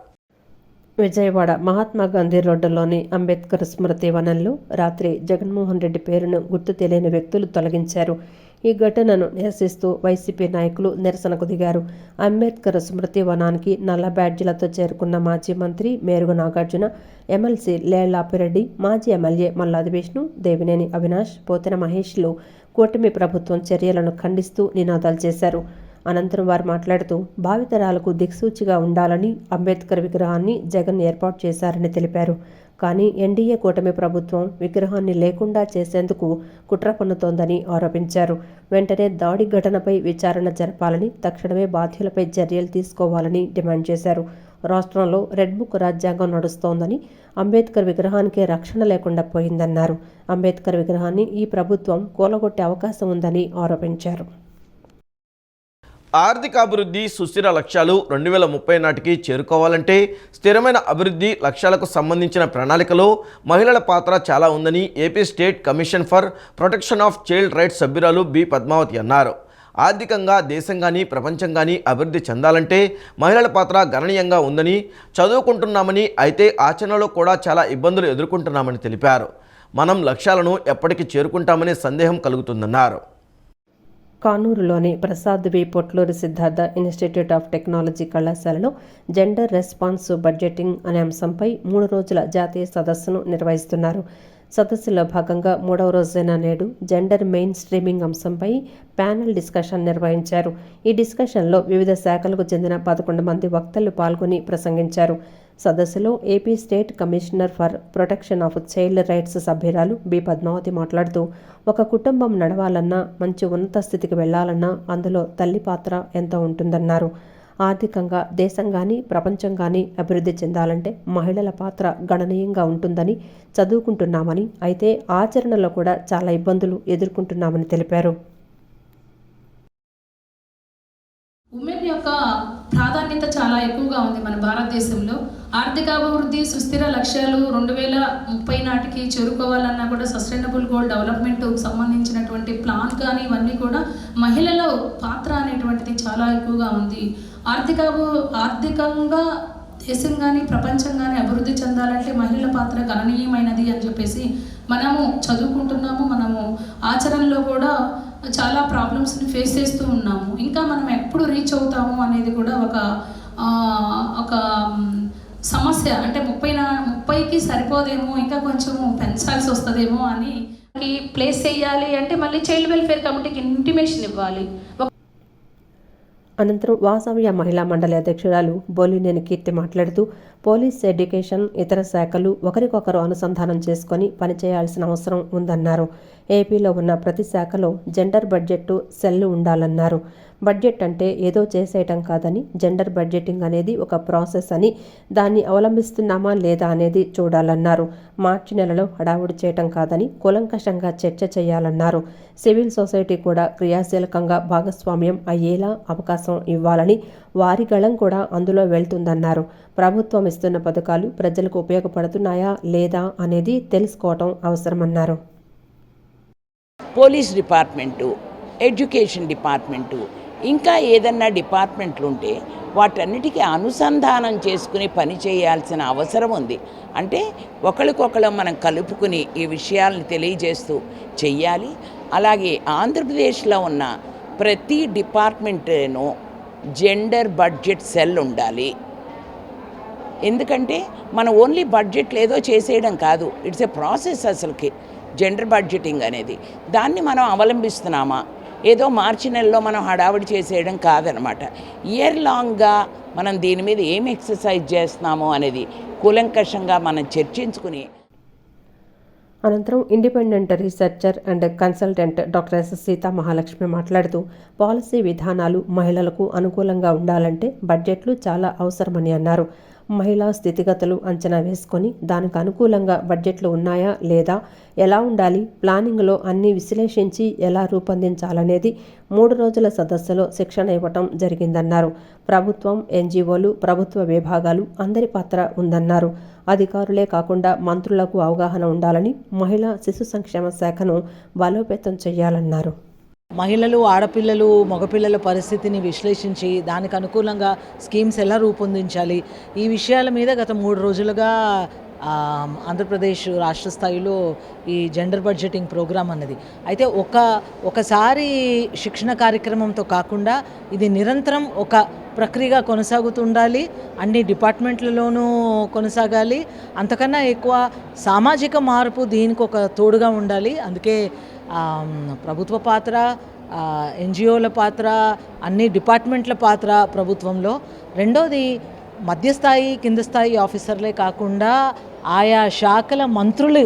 విజయవాడ మహాత్మా గాంధీ రోడ్డులోని అంబేద్కర్ స్మృతి వనంలో రాత్రి జగన్మోహన్ రెడ్డి పేరును గుర్తు తెలియని వ్యక్తులు తొలగించారు. ఈ ఘటనను నిరసిస్తూ వైసీపీ నాయకులు నిరసనకు దిగారు. అంబేద్కర్ స్మృతి వనానికి నల్ల బ్యాడ్జీలతో చేరుకున్న మాజీ మంత్రి మేరుగు నాగార్జున, ఎమ్మెల్సీ లేళ్లాపిరెడ్డి, మాజీ ఎమ్మెల్యే మల్లాది విష్ణు, దేవినేని అవినాష్, పోతెన మహేష్లు కూటమి ప్రభుత్వం చర్యలను ఖండిస్తూ నినాదాలు చేశారు. అనంతరం వారు మాట్లాడుతూ భావితరాలకు దిక్సూచిగా ఉండాలని అంబేద్కర్ విగ్రహాన్ని జగన్ ఏర్పాటు చేశారని తెలిపారు. కానీ ఎన్డీఏ కూటమి ప్రభుత్వం విగ్రహాన్ని లేకుండా చేసేందుకు కుట్ర పన్నుతోందని ఆరోపించారు. వెంటనే దాడి ఘటనపై విచారణ జరపాలని, తక్షణమే బాధ్యులపై చర్యలు తీసుకోవాలని డిమాండ్ చేశారు. రాష్ట్రంలో రెడ్ బుక్ రాజ్యాంగం నడుస్తోందని, అంబేద్కర్ విగ్రహానికే రక్షణ లేకుండా పోయిందన్నారు. అంబేద్కర్ విగ్రహాన్ని ఈ ప్రభుత్వం కూలగొట్టే అవకాశం ఉందని ఆరోపించారు. ఆర్థికాభివృద్ధి సుస్థిర లక్ష్యాలు 2030 నాటికి చేరుకోవాలంటే స్థిరమైన అభివృద్ధి లక్ష్యాలకు సంబంధించిన ప్రణాళికలో మహిళల పాత్ర చాలా ఉందని AP state commission for protection of child rights సభ్యురాలు బి పద్మావతి అన్నారు. ఆర్థికంగా దేశం కానీ ప్రపంచం కానీ అభివృద్ధి చెందాలంటే మహిళల పాత్ర గణనీయంగా ఉందని, చదువుకుంటున్నామని, అయితే ఆచరణలో కూడా చాలా ఇబ్బందులు ఎదుర్కొంటున్నామని తెలిపారు. మనం లక్ష్యాలను ఎప్పటికీ చేరుకుంటామనే సందేహం కలుగుతుందన్నారు. కానూరులోని Prasad V Potluri Siddhartha institute of technology కళాశాలలో జెండర్ రెస్పాన్సివ్ బడ్జెటింగ్ అనే అంశంపై 3 రోజుల జాతీయ సదస్సును నిర్వహిస్తున్నారు. సదస్సులో భాగంగా 3వ రోజైన నేడు జెండర్ మెయిన్ స్ట్రీమింగ్ అంశంపై ప్యానెల్ డిస్కషన్ నిర్వహించారు. ఈ డిస్కషన్లో వివిధ శాఖలకు చెందిన 11 మంది వక్తలు పాల్గొని ప్రసంగించారు. సదస్సులో AP state commissioner for protection of child rights సభ్యురాలు బి పద్మావతి మాట్లాడుతూ, ఒక కుటుంబం నడవాలన్నా, మంచి ఉన్నత స్థితికి వెళ్లాలన్నా అందులో తల్లి పాత్ర ఎంతో ఉంటుందన్నారు. ఆర్థికంగా దేశం కానీ ప్రపంచం కానీ అభివృద్ధి చెందాలంటే మహిళల పాత్ర గణనీయంగా ఉంటుందని చదువుకుంటున్నామని, అయితే ఆచరణలో కూడా చాలా ఇబ్బందులు ఎదుర్కొంటున్నామని తెలిపారు. ఉమెన్ యొక్క ప్రాధాన్యత చాలా ఎక్కువగా ఉంది మన భారతదేశంలో. ఆర్థికాభివృద్ధి సుస్థిర లక్ష్యాలు 2030 నాటికి చేరుకోవాలన్నా కూడా సస్టైనబుల్ గోల్ డెవలప్మెంట్కు సంబంధించినటువంటి ప్లాన్ కానీ ఇవన్నీ కూడా మహిళల పాత్ర అనేటువంటిది చాలా ఎక్కువగా ఉంది. ఆర్థికంగా దేశం కానీ ప్రపంచం కానీ అభివృద్ధి చెందాలంటే మహిళల పాత్ర గణనీయమైనది అని చెప్పేసి మనము చదువుకుంటున్నాము. మనము ఆచరణలో కూడా చాలా ప్రాబ్లమ్స్ని ఫేస్ చేస్తూ ఉన్నాము. ఇంకా మనం ఎప్పుడు రీచ్ అవుతాము అనేది కూడా ఒక సమస్య. అంటే 30కి సరిపోదేమో, ఇంకా కొంచెము పెంచాల్సి వస్తుందేమో అని ప్లేస్ చేయాలి అంటే మళ్ళీ చైల్డ్ వెల్ఫేర్ కమిటీకి ఇంటిమేషన్ ఇవ్వాలి. అనంతరం వాసవ్య మహిళా మండలి అధ్యక్షురాలు బోలినేని కీర్తి మాట్లాడుతూ, పోలీస్, ఎడ్యుకేషన్, ఇతర శాఖలు ఒకరికొకరు అనుసంధానం చేసుకొని పనిచేయాల్సిన అవసరం ఉందన్నారు. ఏపీలో ఉన్న ప్రతి శాఖలో జెండర్ బడ్జెట్ సెల్ ఉండాలన్నారు. బడ్జెట్ అంటే ఏదో చేసేయటం కాదని, జెండర్ బడ్జెటింగ్ అనేది ఒక ప్రాసెస్ అని, దాన్ని అవలంబిస్తున్నామా లేదా అనేది చూడాలన్నారు. మార్చి నెలలో హడావుడి చేయటం కాదని కూలంకషంగా చర్చ చేయాలన్నారు. సివిల్ సొసైటీ కూడా క్రియాశీలకంగా భాగస్వామ్యం అయ్యేలా అవకాశం ఇవ్వాలని, వారి గళం కూడా అందులో వెళ్తుందన్నారు. ప్రభుత్వం ఇస్తున్న పథకాలు ప్రజలకు ఉపయోగపడుతున్నాయా లేదా అనేది తెలుసుకోవటం అవసరమన్నారు. పోలీస్ డిపార్ట్మెంటు, ఎడ్యుకేషన్ డిపార్ట్మెంటు, ఇంకా ఏదన్నా డిపార్ట్మెంట్లు ఉంటే వాటన్నిటికీ అనుసంధానం చేసుకుని పని చేయాల్సిన అవసరం ఉంది. అంటే ఒకరికొకరు మనం కలుపుకుని ఈ విషయాలను తెలియజేస్తూ చెయ్యాలి. అలాగే ఆంధ్రప్రదేశ్లో ఉన్న ప్రతి డిపార్ట్మెంట్ను జెండర్ బడ్జెట్ సెల్ ఉండాలి. ఎందుకంటే మనం ఓన్లీ బడ్జెట్లు ఏదో చేసేయడం కాదు, ఇట్స్ ఏ ప్రాసెస్. అసలుకి జెండర్ బడ్జెటింగ్ అనేది దాన్ని మనం అవలంబిస్తున్నామా, ఏదో మార్చి నెలలో మనం హడావిడి చేసేయడం కాదనమాట. ఇయర్ లాంగ్గా మనం దీని మీద ఏం ఎక్సర్సైజ్ చేస్తున్నామో అనేది కూలంకషంగా మనం చర్చించుకుని. అనంతరం independent researcher and consultant doctor yes Sita Mahalakshmi మాట్లాడుతూ, పాలసీ విధానాలు మహిళలకు అనుకూలంగా ఉండాలంటే బడ్జెట్లు చాలా అవసరమని అన్నారు. మహిళా స్థితిగతులు అంచనా వేసుకొని దానికి అనుకూలంగా బడ్జెట్లు ఉన్నాయా లేదా, ఎలా ఉండాలి, ప్లానింగ్లో అన్నీ విశ్లేషించి ఎలా రూపొందించాలనేది 3 రోజుల సదస్సులో శిక్షణ ఇవ్వటం జరిగిందన్నారు. ప్రభుత్వం, ఎన్జిఓలు, ప్రభుత్వ విభాగాలు అందరి పాత్ర ఉందన్నారు. అధికారులే కాకుండా మంత్రులకు అవగాహన ఉండాలని, మహిళా శిశు సంక్షేమ శాఖను బలోపేతం చేయాలన్నారు. మహిళలు, ఆడపిల్లలు, మగపిల్లల పరిస్థితిని విశ్లేషించి దానికి అనుకూలంగా స్కీమ్స్ ఎలా రూపొందించాలి, ఈ విషయాల మీద గత 3 రోజులుగా ఆంధ్రప్రదేశ్ రాష్ట్ర స్థాయిలో ఈ జెండర్ బడ్జెటింగ్ ప్రోగ్రామ్ అన్నది. అయితే ఒకసారి శిక్షణ కార్యక్రమంతో కాకుండా ఇది నిరంతరం ఒక ప్రక్రియగా కొనసాగుతుండాలి. అన్ని డిపార్ట్మెంట్లలోనూ కొనసాగాలి. అంతకన్నా ఎక్కువ సామాజిక మార్పు దీనికి ఒక తోడుగా ఉండాలి. అందుకే ప్రభుత్వ పాత్ర, ఎన్జిఓల పాత్ర, అన్ని డిపార్ట్మెంట్ల పాత్ర ప్రభుత్వంలో. రెండోది మధ్యస్థాయి, కింద స్థాయి ఆఫీసర్లే కాకుండా ఆయా శాఖల మంత్రులు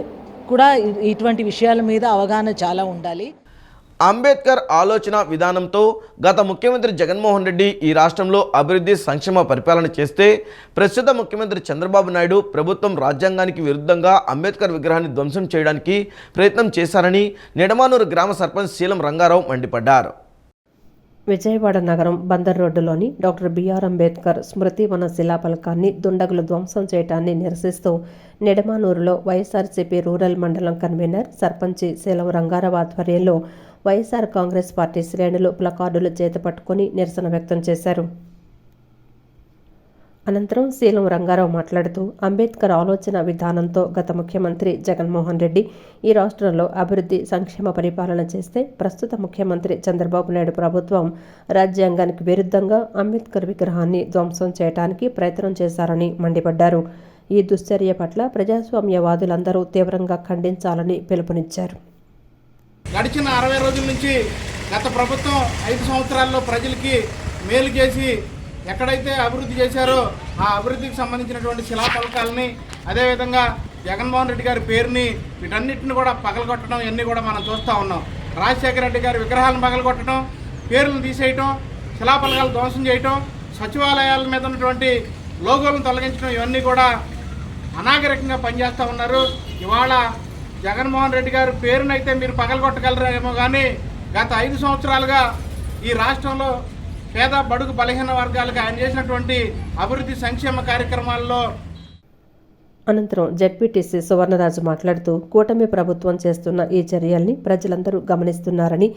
కూడా ఇటువంటి విషయాల మీద అవగాహన చాలా ఉండాలి. అంబేద్కర్ ఆలోచన విధానంతో గత ముఖ్యమంత్రి జగన్మోహన్ రెడ్డి ఈ రాష్ట్రంలో అభివృద్ధి, సంక్షేమ పరిపాలన చేస్తే, ప్రస్తుత ముఖ్యమంత్రి చంద్రబాబు నాయుడు ప్రభుత్వం రాజ్యాంగానికి విరుద్ధంగా అంబేద్కర్ విగ్రహాన్ని ధ్వంసం చేయడానికి ప్రయత్నం చేశారని నిడమానూరు గ్రామ సర్పంచ్ శీలం రంగారావు మండిపడ్డారు. విజయవాడ నగరం బందర్ రోడ్డులోని డాక్టర్ బిఆర్ అంబేద్కర్ స్మృతి వన శిలాఫలకాన్ని దుండగులు ధ్వంసం చేయడాన్ని నిరసిస్తూ నిడమానూరులో వైఎస్ఆర్సీపీ రూరల్ మండలం కన్వీనర్ సర్పంచి శీలం రంగారావు ఆధ్వర్యంలో వైఎస్ఆర్ కాంగ్రెస్ పార్టీ శ్రేణులు ప్లకార్డులు చేతపట్టుకుని నిరసన వ్యక్తం చేశారు. అనంతరం శీలం రంగారావు మాట్లాడుతూ, అంబేద్కర్ ఆలోచన విధానంతో గత ముఖ్యమంత్రి జగన్మోహన్ రెడ్డి ఈ రాష్ట్రంలో అభివృద్ధి, సంక్షేమ పరిపాలన చేస్తే, ప్రస్తుత ముఖ్యమంత్రి చంద్రబాబు నాయుడు ప్రభుత్వం రాజ్యాంగానికి విరుద్ధంగా అంబేద్కర్ విగ్రహాన్ని ధ్వంసం చేయడానికి ప్రయత్నం చేశారని మండిపడ్డారు. ఈ దుశ్చర్య పట్ల ప్రజాస్వామ్యవాదులందరూ తీవ్రంగా ఖండించాలని పిలుపునిచ్చారు. గడిచిన 60 రోజుల నుంచి గత ప్రభుత్వం 5 సంవత్సరాల్లో ప్రజలకి మేలు చేసి ఎక్కడైతే అభివృద్ధి చేశారో ఆ అభివృద్ధికి సంబంధించినటువంటి శిలాఫలకాలని, అదేవిధంగా జగన్మోహన్ రెడ్డి గారి పేరుని, వీటన్నిటిని కూడా పగలగొట్టడం ఇవన్నీ కూడా మనం చూస్తూ ఉన్నాం. రాజశేఖర రెడ్డి గారి విగ్రహాలను పగలగొట్టడం, పేర్లను తీసేయటం, శిలాఫలకాలు ధ్వంసం చేయటం, సచివాలయాల మీద ఉన్నటువంటి లోగోలను తొలగించడం, ఇవన్నీ కూడా అనాగరికంగా పనిచేస్తూ ఉన్నారు. ఇవాళ జగన్మోహన్ రెడ్డి గారి పేరునైతే మీరు పగలగొట్టగలరేమో కానీ గత 5 సంవత్సరాలుగా ఈ రాష్ట్రంలో పేద బడుగు బలహీన వర్గాలకు ఆయన చేసినటువంటి అభివృద్ధి సంక్షేమ కార్యక్రమాల్లో. అనంతరం జెడ్పీటీసీ సువర్ణరాజు మాట్లాడుతూ కూటమి ప్రభుత్వం చేస్తున్న ఈ చర్యల్ని ప్రజలందరూ గమనిస్తున్నారని,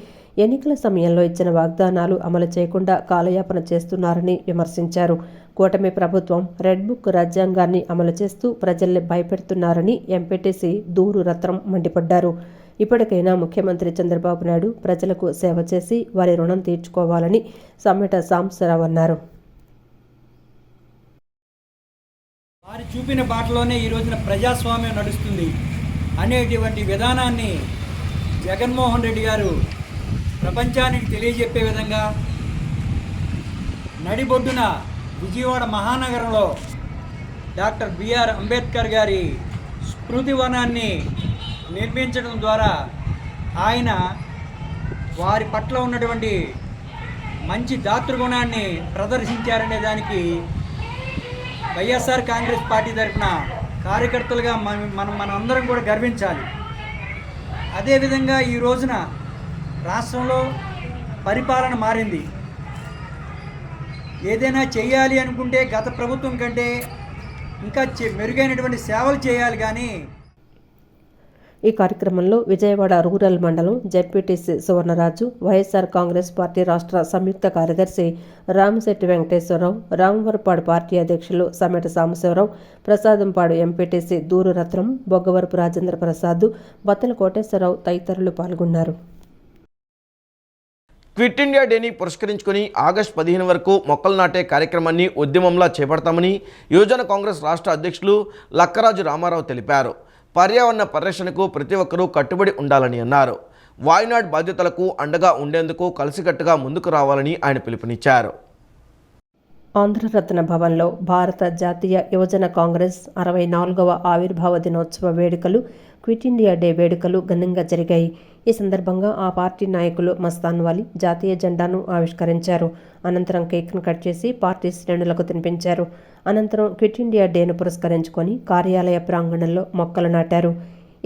ఎన్నికల సమయంలో ఇచ్చిన వాగ్దానాలు అమలు చేయకుండా కాలయాపన చేస్తున్నారని విమర్శించారు. కూటమి ప్రభుత్వం రెడ్ బుక్ రాజ్యాంగాన్ని అమలు చేస్తూ ప్రజల్ని భయపెడుతున్నారని ఎంపీటీసీ దూరు రత్నం మండిపడ్డారు. ఇప్పటికైనా ముఖ్యమంత్రి చంద్రబాబు నాయుడు ప్రజలకు సేవ చేసి వారి రుణం తీర్చుకోవాలని సమ్మెట సాంబశివరావు అన్నారు. వారి చూపిన బాటలోనే ఈ రోజున ప్రజాస్వామ్యం నడుస్తుంది అనేటువంటి విధానాన్ని జగన్మోహన్ రెడ్డి గారు ప్రపంచానికి తెలియజెప్పే విధంగా నడిబొడ్డున విజయవాడ మహానగరంలో డాక్టర్ బిఆర్ అంబేద్కర్ గారి స్మృతివనాన్ని నిర్మించడం ద్వారా ఆయన వారి పట్ల ఉన్నటువంటి మంచి దాతృగుణాన్ని ప్రదర్శించారనే దానికి వైఎస్ఆర్ కాంగ్రెస్ పార్టీ తరఫున కార్యకర్తలుగా మనం అందరం కూడా గర్వించాలి. అదేవిధంగా ఈ రోజున రాష్ట్రంలో పరిపాలన మారింది. ఏదైనా చేయాలి అనుకుంటే గత ప్రభుత్వం కంటే ఇంకా మెరుగైనటువంటి సేవలు చేయాలి. కానీ ఈ కార్యక్రమంలో విజయవాడ రూరల్ మండలం జెడ్పీటీసీ సువర్ణరాజు, వైఎస్ఆర్ కాంగ్రెస్ పార్టీ రాష్ట్ర సంయుక్త కార్యదర్శి రామశెట్టి వెంకటేశ్వరరావు, రామవరపాడు పార్టీ అధ్యక్షులు సమ్మెట సాంబశివరావు, ప్రసాదంపాడు ఎంపీటీసీ దూరు రత్నం, బొగ్గవరపు రాజేంద్ర ప్రసాద్, బత్తల కోటేశ్వరరావు తదితరులు పాల్గొన్నారు. క్విట్ ఇండియా డేని పురస్కరించుకుని ఆగస్టు 15 వరకు మొక్కలు నాటే కార్యక్రమాన్ని ఉద్యమంలా చేపడతామని యువజన కాంగ్రెస్ రాష్ట్ర అధ్యక్షులు లక్కరాజు రామారావు తెలిపారు. పర్యావరణ పరిరక్షణకు ప్రతి ఒక్కరూ కట్టుబడి ఉండాలని అన్నారు. వాయునాడ్ బాధ్యతలకు అండగా ఉండేందుకు కలిసికట్టుగా ముందుకు రావాలని ఆయన పిలుపునిచ్చారు. ఆంధ్రరత్న భవన్లో భారత జాతీయ యువజన కాంగ్రెస్ 64వ ఆవిర్భావ దినోత్సవ వేడుకలు, క్విట్ ఇండియా డే వేడుకలు ఘనంగా జరిగాయి. ఈ సందర్భంగా ఆ పార్టీ నాయకులు మస్తాన్ వాలీ జాతీయ జెండాను ఆవిష్కరించారు. అనంతరం కేక్ను కట్ చేసి పార్టీ శ్రేణులకు తినిపించారు. అనంతరం క్విట్ ఇండియా డేను పురస్కరించుకొని కార్యాలయ ప్రాంగణంలో మొక్కలు నాటారు.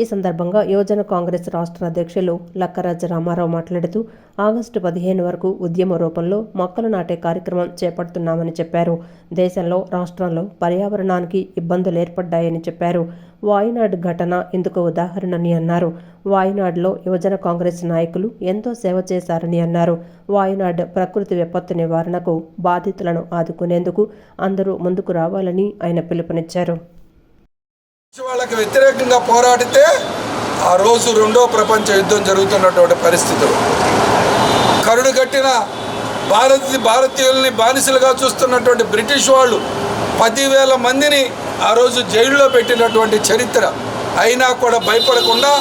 ఈ సందర్భంగా యువజన కాంగ్రెస్ రాష్ట్ర అధ్యక్షులు లక్కరాజు రామారావు మాట్లాడుతూ ఆగస్టు 15 వరకు ఉద్యమ రూపంలో మొక్కలు నాటే కార్యక్రమం చేపడుతున్నామని చెప్పారు. దేశంలో, రాష్ట్రంలో పర్యావరణానికి ఇబ్బందులు ఏర్పడ్డాయని చెప్పారు. వాయునాడ్ ఘటన ఇందుకు ఉదాహరణని అన్నారు. వాయునాడ్లో యువజన కాంగ్రెస్ నాయకులు ఎంతో సేవ చేశారని అన్నారు. వాయునాడ్ ప్రకృతి విపత్తు నివారణకు బాధితులను ఆదుకునేందుకు అందరూ ముందుకు రావాలని ఆయన పిలుపునిచ్చారు. వాళ్ళకి వ్యతిరేకంగా పోరాడితే ఆ రోజు 2వ ప్రపంచ యుద్ధం జరుగుతున్నటువంటి పరిస్థితులు, కరుడుగట్టిన భారతీయుల్ని బానిసలుగా చూస్తున్నటువంటి బ్రిటిష్ వాళ్ళు 10,000 మందిని ఆ రోజు జైల్లో పెట్టినటువంటి చరిత్ర. అయినా కూడా భయపడకుండా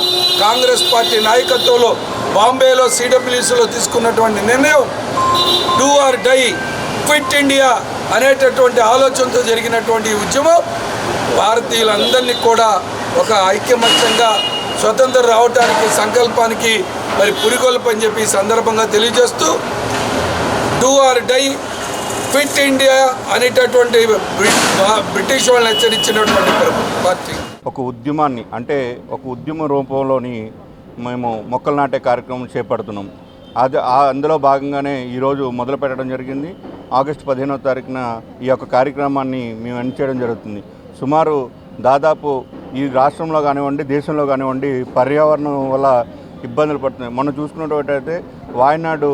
కాంగ్రెస్ పార్టీ నాయకత్వంలో బాంబేలో CWCలో తీసుకున్నటువంటి నిర్ణయం do or die, quit India అనేటటువంటి ఆలోచనతో జరిగినటువంటి ఈ ఉద్యమం భారతీయులందరినీ కూడా ఒక ఐక్యమత్యంగా స్వతంత్రం రావడానికి సంకల్పానికి మరి పురికొల్పని చెప్పి ఈ సందర్భంగా తెలియజేస్తూ do or die, quit India అనేటటువంటి బ్రిటిష్ వాళ్ళని హెచ్చరించినటువంటి పార్టీ. ఒక ఉద్యమాన్ని అంటే ఒక ఉద్యమ రూపంలోని మేము మొక్కలు నాటే కార్యక్రమం చేపడుతున్నాం. అందులో భాగంగానే ఈరోజు మొదలు పెట్టడం జరిగింది. ఆగస్టు 15వ తారీఖున ఈ యొక్క కార్యక్రమాన్ని మేము ఎండ్ చేయడం జరుగుతుంది. సుమారు దాదాపు ఈ రాష్ట్రంలో కానివ్వండి, దేశంలో కానివ్వండి పర్యావరణం వల్ల ఇబ్బందులు పడుతున్నాయి. మనం చూసుకున్నట్టయితే వాయనాడు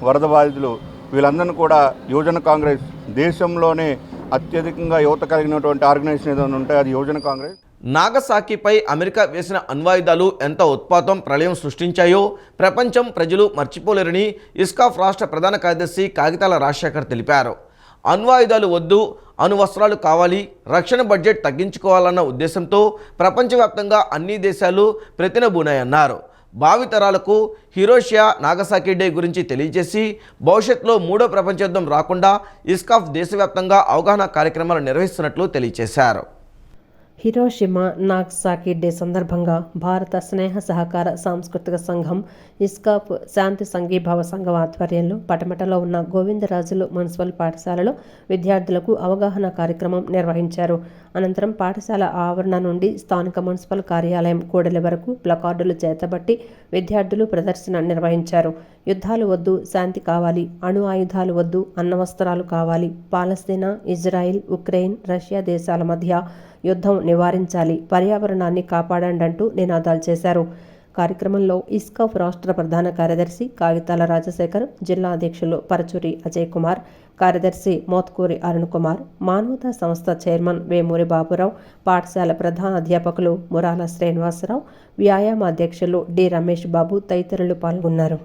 వరద బాధితులు వీళ్ళందరినీ కూడా యువజన కాంగ్రెస్ దేశంలోనే అత్యధికంగా యువత కలిగినటువంటి ఆర్గనైజేషన్ ఏదైనా ఉంటే అది యువజన కాంగ్రెస్. నాగసాకిపై అమెరికా వేసిన అణ్వాయుధాలు ఎంత ఉత్పాతం, ప్రళయం సృష్టించాయో ప్రపంచం, ప్రజలు మర్చిపోలేరని ఇస్కాఫ్ రాష్ట్ర ప్రధాన కార్యదర్శి కాగితాల రాజశేఖర్ తెలిపారు. అణ్వాయుధాలు వద్దు, అణువస్త్రాలు కావాలి, రక్షణ బడ్జెట్ తగ్గించుకోవాలన్న ఉద్దేశంతో ప్రపంచవ్యాప్తంగా అన్ని దేశాలు ప్రతినబూనాయన్నారు. భావితరాలకు హిరోషియా నాగసాకి డే గురించి తెలియజేసి భవిష్యత్తులో మూడో ప్రపంచ యుద్ధం రాకుండా ఇస్కాఫ్ దేశవ్యాప్తంగా అవగాహన కార్యక్రమాలు నిర్వహిస్తున్నట్లు తెలియజేశారు. హిరోషిమా నాగసాకి డే సందర్భంగా భారత స్నేహ సహకార సాంస్కృతిక సంఘం ఇస్కాఫ్ శాంతి సంఘీభావ సంఘం ఆధ్వర్యంలో పటమటలో ఉన్న గోవిందరాజులు మున్సిపల్ పాఠశాలలో విద్యార్థులకు అవగాహన కార్యక్రమం నిర్వహించారు. అనంతరం పాఠశాల ఆవరణ నుండి స్థానిక మున్సిపల్ కార్యాలయం కూడలి వరకు ప్లకార్డులు చేతబట్టి విద్యార్థులు ప్రదర్శన నిర్వహించారు. యుద్ధాలు వద్దు, శాంతి కావాలి, అణు ఆయుధాలు వద్దు, అన్నవస్త్రాలు కావాలి, పాలస్తీనా, ఇజ్రాయిల్, ఉక్రెయిన్, రష్యా దేశాల మధ్య యుద్ధం నివారించాలి, పర్యావరణాన్ని కాపాడండి అంటూ నినాదాలు చేశారు. కార్యక్రమంలో ఇస్కాఫ్ రాష్ట్ర ప్రధాన కార్యదర్శి కాగితాల రాజశేఖర్, జిల్లా అధ్యక్షులు పరచూరి అజయ్ కుమార్, కార్యదర్శి మోత్కూరి అరుణ్ కుమార్, మానవతా సంస్థ చైర్మన్ వేమూరి బాబురావు, పాఠశాల ప్రధాన అధ్యాపకులు మురాల శ్రీనివాసరావు, వ్యాయామ అధ్యక్షులు డి రమేష్ బాబు తదితరులు పాల్గొన్నారు.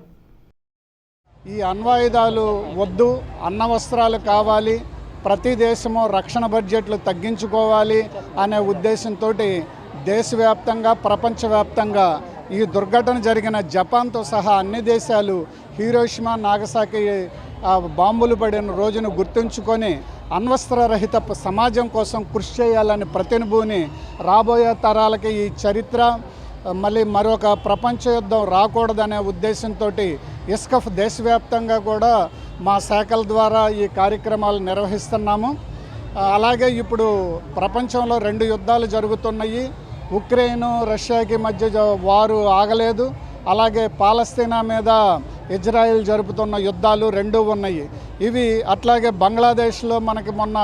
ఈ అణ్వాయుధాలు వద్దు, అన్న వస్త్రాలు కావాలి, ప్రతి దేశము రక్షణ బడ్జెట్లు తగ్గించుకోవాలి అనే ఉద్దేశంతో దేశవ్యాప్తంగా ప్రపంచవ్యాప్తంగా ఈ దుర్ఘటన జరిగిన జపాన్తో సహా అన్ని దేశాలు హిరోషిమా నాగసాకి బాంబులు పడిన రోజును గుర్తుంచుకొని అణ్వస్త్రరహిత సమాజం కోసం కృషి చేయాలని ప్రతినిభూని రాబోయే తరాలకి ఈ చరిత్ర మళ్ళీ మరొక ప్రపంచ యుద్ధం రాకూడదనే ఉద్దేశంతో ఇస్కాఫ్ దేశవ్యాప్తంగా కూడా మా శాఖల ద్వారా ఈ కార్యక్రమాలు నిర్వహిస్తున్నాము. అలాగే ఇప్పుడు ప్రపంచంలో 2 యుద్ధాలు జరుగుతున్నాయి. ఉక్రెయిన్ రష్యాకి మధ్య వారు ఆగలేదు. అలాగే పాలస్తీనా మీద ఇజ్రాయెల్ జరుపుతున్న యుద్ధాలు 2 ఉన్నాయి. ఇవి అట్లాగే బంగ్లాదేశ్లో మనకి మొన్న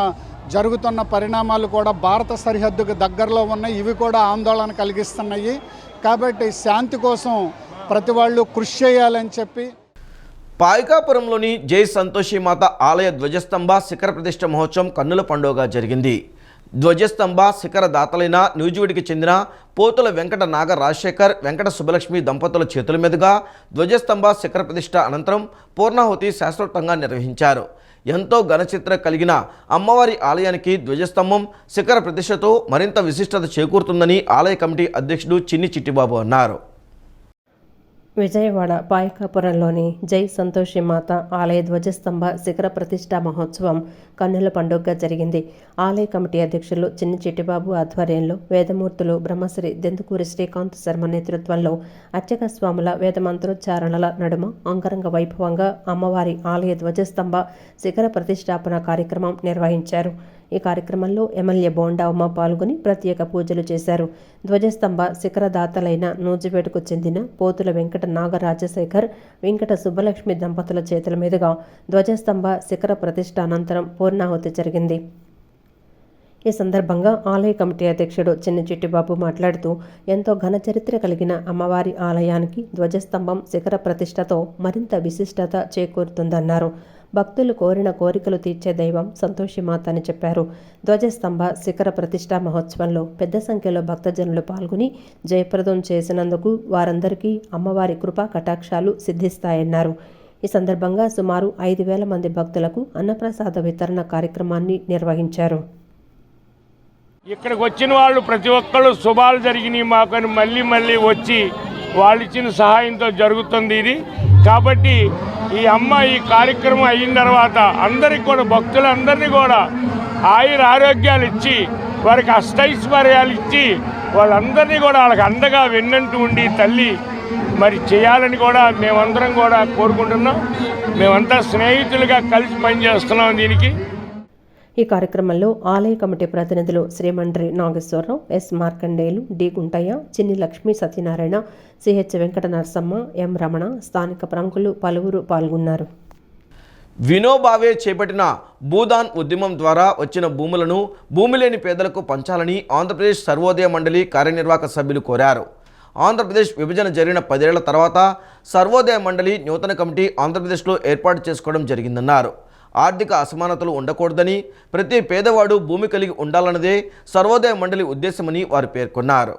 జరుగుతున్న పరిణామాలు కూడా భారత సరిహద్దుకు దగ్గరలో ఉన్నాయి. ఇవి కూడా ఆందోళన కలిగిస్తున్నాయి. కాబట్టి శాంతి కోసం ప్రతి వాళ్ళు కృషి చేయాలని చెప్పి పాయికాపురంలోని జై సంతోషిమాత ఆలయ ధ్వజస్తంభ శిఖర ప్రతిష్ఠ మహోత్సవం కన్నుల పండుగగా జరిగింది. ధ్వజస్తంభ శిఖర దాతలైన న్యూజివీడ్కి చెందిన పోతుల వెంకట నాగ రాజశేఖర్, వెంకట సుబ్బలక్ష్మి దంపతుల చేతుల మీదుగా ధ్వజస్తంభ శిఖర ప్రతిష్ఠ అనంతరం పూర్ణాహుతి శాస్త్రోక్తంగా నిర్వహించారు. ఎంతో ఘనచిత్ర కలిగిన అమ్మవారి ఆలయానికి ధ్వజస్తంభం శిఖర ప్రతిష్టతో మరింత విశిష్టత చేకూరుతుందని ఆలయ కమిటీ అధ్యక్షుడు చిన్ని చిట్టిబాబు అన్నారు. విజయవాడ పాయకాపురంలోని జై సంతోషి మాత ఆలయ ధ్వజస్తంభ శిఖర ప్రతిష్ఠా మహోత్సవం కన్నుల పండుగగా జరిగింది. ఆలయ కమిటీ అధ్యక్షులు చిన్ని చిట్టిబాబు ఆధ్వర్యంలో వేదమూర్తులు బ్రహ్మశ్రీ దెందుకూరి శ్రీకాంత్ శర్మ నేతృత్వంలో అర్చక స్వాముల వేద మంత్రోచ్చారణల నడుమ అంగరంగ వైభవంగా అమ్మవారి ఆలయ ధ్వజస్తంభ శిఖర ప్రతిష్టాపన కార్యక్రమం నిర్వహించారు. ఈ కార్యక్రమంలో ఎమ్మెల్యే బోండా ఉమ్మ పాల్గొని ప్రత్యేక పూజలు చేశారు. ధ్వజస్తంభ శిఖరదాతలైన నూజివేడుకు చెందిన పోతుల వెంకట నాగ రాజశేఖర్, వెంకట సుబ్బలక్ష్మి దంపతుల చేతుల మీదుగా ధ్వజస్తంభ శిఖర ప్రతిష్ఠ అనంతరం పూర్ణాహుతి జరిగింది. ఈ సందర్భంగా ఆలయ కమిటీ అధ్యక్షుడు చిన్ని చిట్టిబాబు మాట్లాడుతూ ఎంతో ఘన చరిత్ర కలిగిన అమ్మవారి ఆలయానికి ధ్వజస్తంభం శిఖర ప్రతిష్టతో మరింత విశిష్టత చేకూరుతుందన్నారు. భక్తులు కోరిన కోరికలు తీర్చే దైవం సంతోషిమాత అని చెప్పారు. ధ్వజస్తంభ శిఖర ప్రతిష్టా మహోత్సవంలో పెద్ద సంఖ్యలో భక్తజనులు పాల్గొని జయప్రదం చేసినందుకు వారందరికీ అమ్మవారి కృపా కటాక్షాలు సిద్ధిస్తాయన్నారు. ఈ సందర్భంగా సుమారు 5,000 మంది భక్తులకు అన్నప్రసాద వితరణ కార్యక్రమాన్ని నిర్వహించారు. ఇక్కడికి వచ్చిన వాళ్ళు ప్రతి ఒక్కళ్ళు శుభాలు జరిగినాయి మాకని మళ్ళీ మళ్ళీ వచ్చి వాళ్ళు ఇచ్చిన సహాయంతో జరుగుతుంది ఇది. కాబట్టి ఈ అమ్మ ఈ కార్యక్రమం అయిన తర్వాత అందరికి కూడా భక్తులందరినీ కూడా ఆయుర ఆరోగ్యాలు ఇచ్చి వారికి అష్టైశ్వర్యాలు ఇచ్చి వాళ్ళందరినీ కూడా వాళ్ళకి అండగా వెన్నంటూ ఉండి తల్లి మరి చేయాలని కూడా మేమందరం కూడా కోరుకుంటున్నాం. మేమంతా స్నేహితులుగా కలిసి పనిచేస్తున్నాం దీనికి. ఈ కార్యక్రమంలో ఆలయ కమిటీ ప్రతినిధులు శ్రీమండ్రి నాగేశ్వరరావు, ఎస్ మార్కండేయులు, డి గుంటయ్య, చిన్ని లక్ష్మీ సత్యనారాయణ, సిహెచ్ వెంకట నరసమ్మ, ఎం రమణ, స్థానిక ప్రముఖులు పలువురు పాల్గొన్నారు. వినోబావే చేపట్టిన భూదాన్ ఉద్యమం ద్వారా వచ్చిన భూములను భూమి లేని పేదలకు పంచాలని ఆంధ్రప్రదేశ్ సర్వోదయ మండలి కార్యనిర్వాహక సభ్యులు కోరారు. ఆంధ్రప్రదేశ్ విభజన జరిగిన 10 ఏళ్ల తర్వాత సర్వోదయ మండలి నూతన కమిటీ ఆంధ్రప్రదేశ్లో ఏర్పాటు చేసుకోవడం జరిగిందన్నారు. ఆర్థిక అసమానతలు ఉండకూడదని, ప్రతి పేదవాడు భూమి కలిగి ఉండాలన్నదే సర్వోదయ మండలి ఉద్దేశమని వారు పేర్కొన్నారు.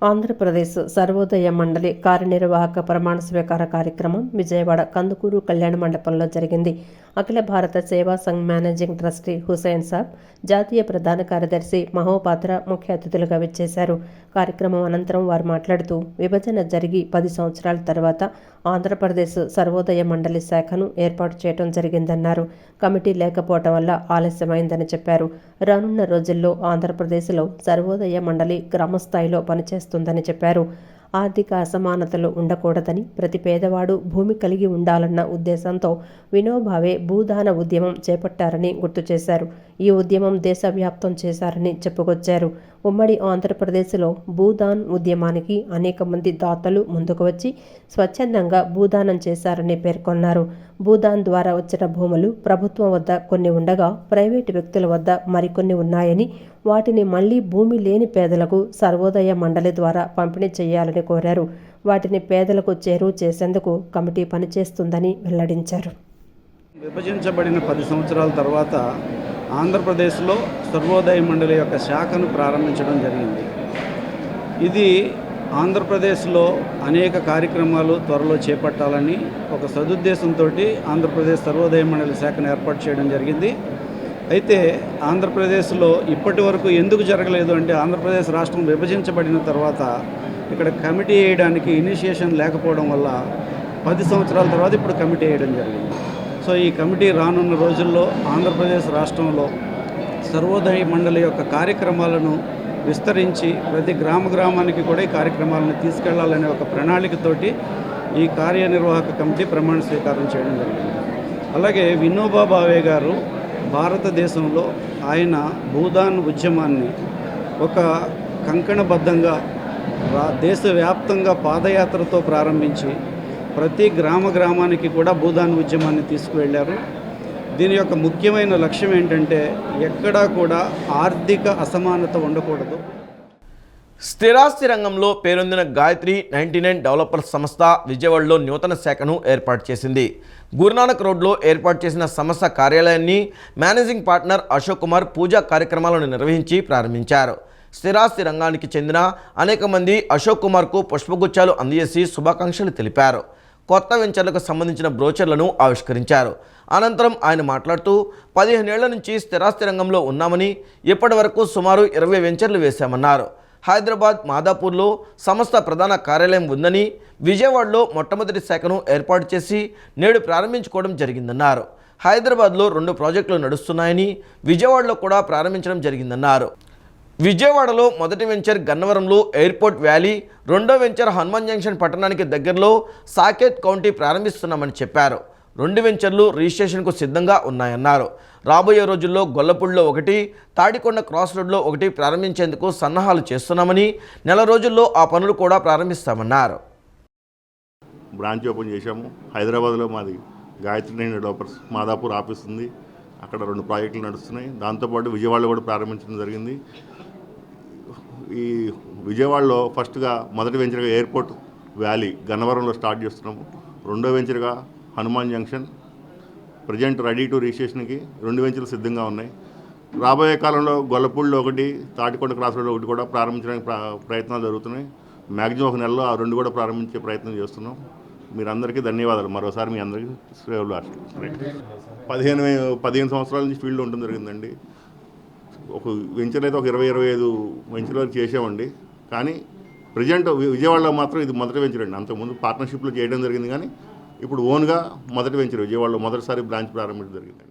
ఆంధ్రప్రదేశ్ సర్వోదయ మండలి కార్యనిర్వాహక ప్రమాణ స్వీకార కార్యక్రమం విజయవాడ కందుకూరు కళ్యాణ మండపంలో జరిగింది. అఖిల భారత సేవా సంఘ్ మేనేజింగ్ ట్రస్టీ హుసేన్ సాబ్, జాతీయ ప్రధాన కార్యదర్శి మహోపాత్ర ముఖ్య అతిథులుగా విచ్చేశారు. కార్యక్రమం అనంతరం వారు మాట్లాడుతూ విభజన జరిగి 10 సంవత్సరాల తర్వాత ఆంధ్రప్రదేశ్ సర్వోదయ మండలి శాఖను ఏర్పాటు చేయడం జరిగిందన్నారు. కమిటీ లేకపోవటం వల్ల ఆలస్యమైందని చెప్పారు. రానున్న రోజుల్లో ఆంధ్రప్రదేశ్లో సర్వోదయ మండలి గ్రామస్థాయిలో పనిచేస్తుందని చెప్పారు. ఆర్థిక అసమానతలు ఉండకూడదని, ప్రతి పేదవాడు భూమి కలిగి ఉండాలన్న ఉద్దేశంతో వినోబావే భూదాన ఉద్యమం చేపట్టారని గుర్తు చేశారు. ఈ ఉద్యమం దేశవ్యాప్తం చేశారని చెప్పుకొచ్చారు. ఉమ్మడి ఆంధ్రప్రదేశ్లో భూదాన్ ఉద్యమానికి అనేక మంది దాతలు ముందుకు వచ్చి స్వచ్ఛందంగా భూదానం చేశారని పేర్కొన్నారు. భూదాన్ ద్వారా వచ్చిన భూములు ప్రభుత్వం వద్ద కొన్ని ఉండగా ప్రైవేటు వ్యక్తుల వద్ద మరికొన్ని ఉన్నాయని, వాటిని మళ్లీ భూమి లేని పేదలకు సర్వోదయ మండలి ద్వారా పంపిణీ చేయాలని కోరారు. వాటిని పేదలకు చేరువ చేసేందుకు కమిటీ పనిచేస్తుందని వెల్లడించారు. విభజించబడిన 10 సంవత్సరాల తర్వాత ఆంధ్రప్రదేశ్లో సర్వోదయ మండలి యొక్క శాఖను ప్రారంభించడం జరిగింది. ఇది ఆంధ్రప్రదేశ్లో అనేక కార్యక్రమాలు త్వరలో చేపట్టాలని ఒక సదుద్దేశంతో ఆంధ్రప్రదేశ్ సర్వోదయ మండలి శాఖను ఏర్పాటు చేయడం జరిగింది. అయితే ఆంధ్రప్రదేశ్లో ఇప్పటి వరకు ఎందుకు జరగలేదు అంటే, ఆంధ్రప్రదేశ్ రాష్ట్రం విభజించబడిన తర్వాత ఇక్కడ కమిటీ వేయడానికి ఇనిషియేషన్ లేకపోవడం వల్ల 10 సంవత్సరాల తర్వాత ఇప్పుడు కమిటీ వేయడం జరిగింది. సో ఈ కమిటీ రానున్న రోజుల్లో ఆంధ్రప్రదేశ్ రాష్ట్రంలో సర్వోదయ మండలి యొక్క కార్యక్రమాలను విస్తరించి ప్రతి గ్రామానికి కూడా ఈ కార్యక్రమాలను తీసుకెళ్లాలనే ఒక ప్రణాళికతోటి ఈ కార్యనిర్వాహక కమిటీ ప్రమాణ స్వీకారం చేయడం జరిగింది. అలాగే వినోబా భావే గారు భారతదేశంలో ఆయన భూదాన్ ఉద్యమాన్ని ఒక కంకణబద్ధంగా దేశవ్యాప్తంగా పాదయాత్రతో ప్రారంభించి ప్రతి గ్రామానికి కూడా భూదాన్ ఉద్యమాన్ని తీసుకువెళ్ళారు. దీని యొక్క ముఖ్యమైన లక్ష్యం ఏంటంటే, ఎక్కడా కూడా ఆర్థిక అసమానత ఉండకూడదు. స్థిరాస్తి రంగంలో పేరొందిన గాయత్రి 99 డెవలపర్స్ సంస్థ విజయవాడలో నూతన శాఖను ఏర్పాటు చేసింది. గురునానక్ రోడ్లో ఏర్పాటు చేసిన సంస్థ కార్యాలయాన్ని మేనేజింగ్ పార్ట్నర్ అశోక్ కుమార్ పూజా కార్యక్రమాలను నిర్వహించి ప్రారంభించారు. స్థిరాస్తి రంగానికి చెందిన అనేక మంది అశోక్ కుమార్కు పుష్పగుచ్చాలు అందజేసి శుభాకాంక్షలు తెలిపారు. కొత్త వెంచర్లకు సంబంధించిన బ్రోచర్లను ఆవిష్కరించారు. అనంతరం ఆయన మాట్లాడుతూ 15 ఏళ్ల నుంచి స్థిరాస్తి రంగంలో ఉన్నామని, ఇప్పటి వరకు సుమారు 20 వెంచర్లు వేశామన్నారు. హైదరాబాద్ మాదాపూర్లో సంస్థ ప్రధాన కార్యాలయం ఉందని, విజయవాడలో మొట్టమొదటి శాఖను ఏర్పాటు చేసి నేడు ప్రారంభించుకోవడం జరిగిందన్నారు. హైదరాబాద్లో 2 ప్రాజెక్టులు నడుస్తున్నాయని, విజయవాడలో కూడా ప్రారంభించడం జరిగిందన్నారు. విజయవాడలో మొదటి వెంచర్ గన్నవరంలో ఎయిర్పోర్ట్ వ్యాలీ, రెండో వెంచర్ హనుమాన్ జంక్షన్ పట్టణానికి దగ్గరలో సాకేత్ కౌంటీ ప్రారంభిస్తున్నామని చెప్పారు. 2 వెంచర్లు రిజిస్ట్రేషన్కు సిద్ధంగా ఉన్నాయన్నారు. రాబోయే రోజుల్లో గొల్లపూడిలో 1, తాడికొండ క్రాస్ రోడ్లో 1 ప్రారంభించేందుకు సన్నాహాలు చేస్తున్నామని, నెల రోజుల్లో ఆ పనులు కూడా ప్రారంభిస్తామన్నారు. బ్రాంచ్ ఓపెన్ చేశాము. హైదరాబాద్లో మాది గాయత్రి 99 డెవలపర్స్ మాదాపూర్ ఆఫీస్ ఉంది. అక్కడ 2 ప్రాజెక్టులు నడుస్తున్నాయి. దాంతోపాటు విజయవాడలో కూడా ప్రారంభించడం జరిగింది. ఈ విజయవాడలో ఫస్ట్గా మొదటి వెంచర్గా ఎయిర్పోర్ట్ వ్యాలీ గన్నవరంలో స్టార్ట్ చేస్తున్నాము. రెండో వెంచర్గా Hanuman junction present ready to రిజిస్ట్రేషన్కి 2 వెంచర్లు సిద్ధంగా ఉన్నాయి. రాబోయే కాలంలో గొల్లపూడిలో 1, తాటికొండ క్రాస్ రోడ్లో 1 కూడా ప్రారంభించడానికి ప్రయత్నాలు జరుగుతున్నాయి. మ్యాక్సిమం 1 నెలలో ఆ 2 కూడా ప్రారంభించే ప్రయత్నం చేస్తున్నాం. మీరందరికీ ధన్యవాదాలు. మరోసారి మీ అందరికీ శ్రేయులు. 15 సంవత్సరాల నుంచి ఫీల్డ్ ఉండడం జరిగిందండి. ఒక వెంచర్ అయితే ఒక 20-25 వెంచర్ వరకు చేసామండి. కానీ ప్రజెంట్ విజయవాడలో మాత్రం ఇది మొదటి వెంచర్ అండి. అంతకుముందు పార్ట్నర్షిప్లో చేయడం జరిగింది, కానీ ఇప్పుడు ఓన్గా మొదటి వెంచర్ విజయవాడలో మొదటిసారి బ్రాంచ్ ప్రారంభించడం జరిగిందండి.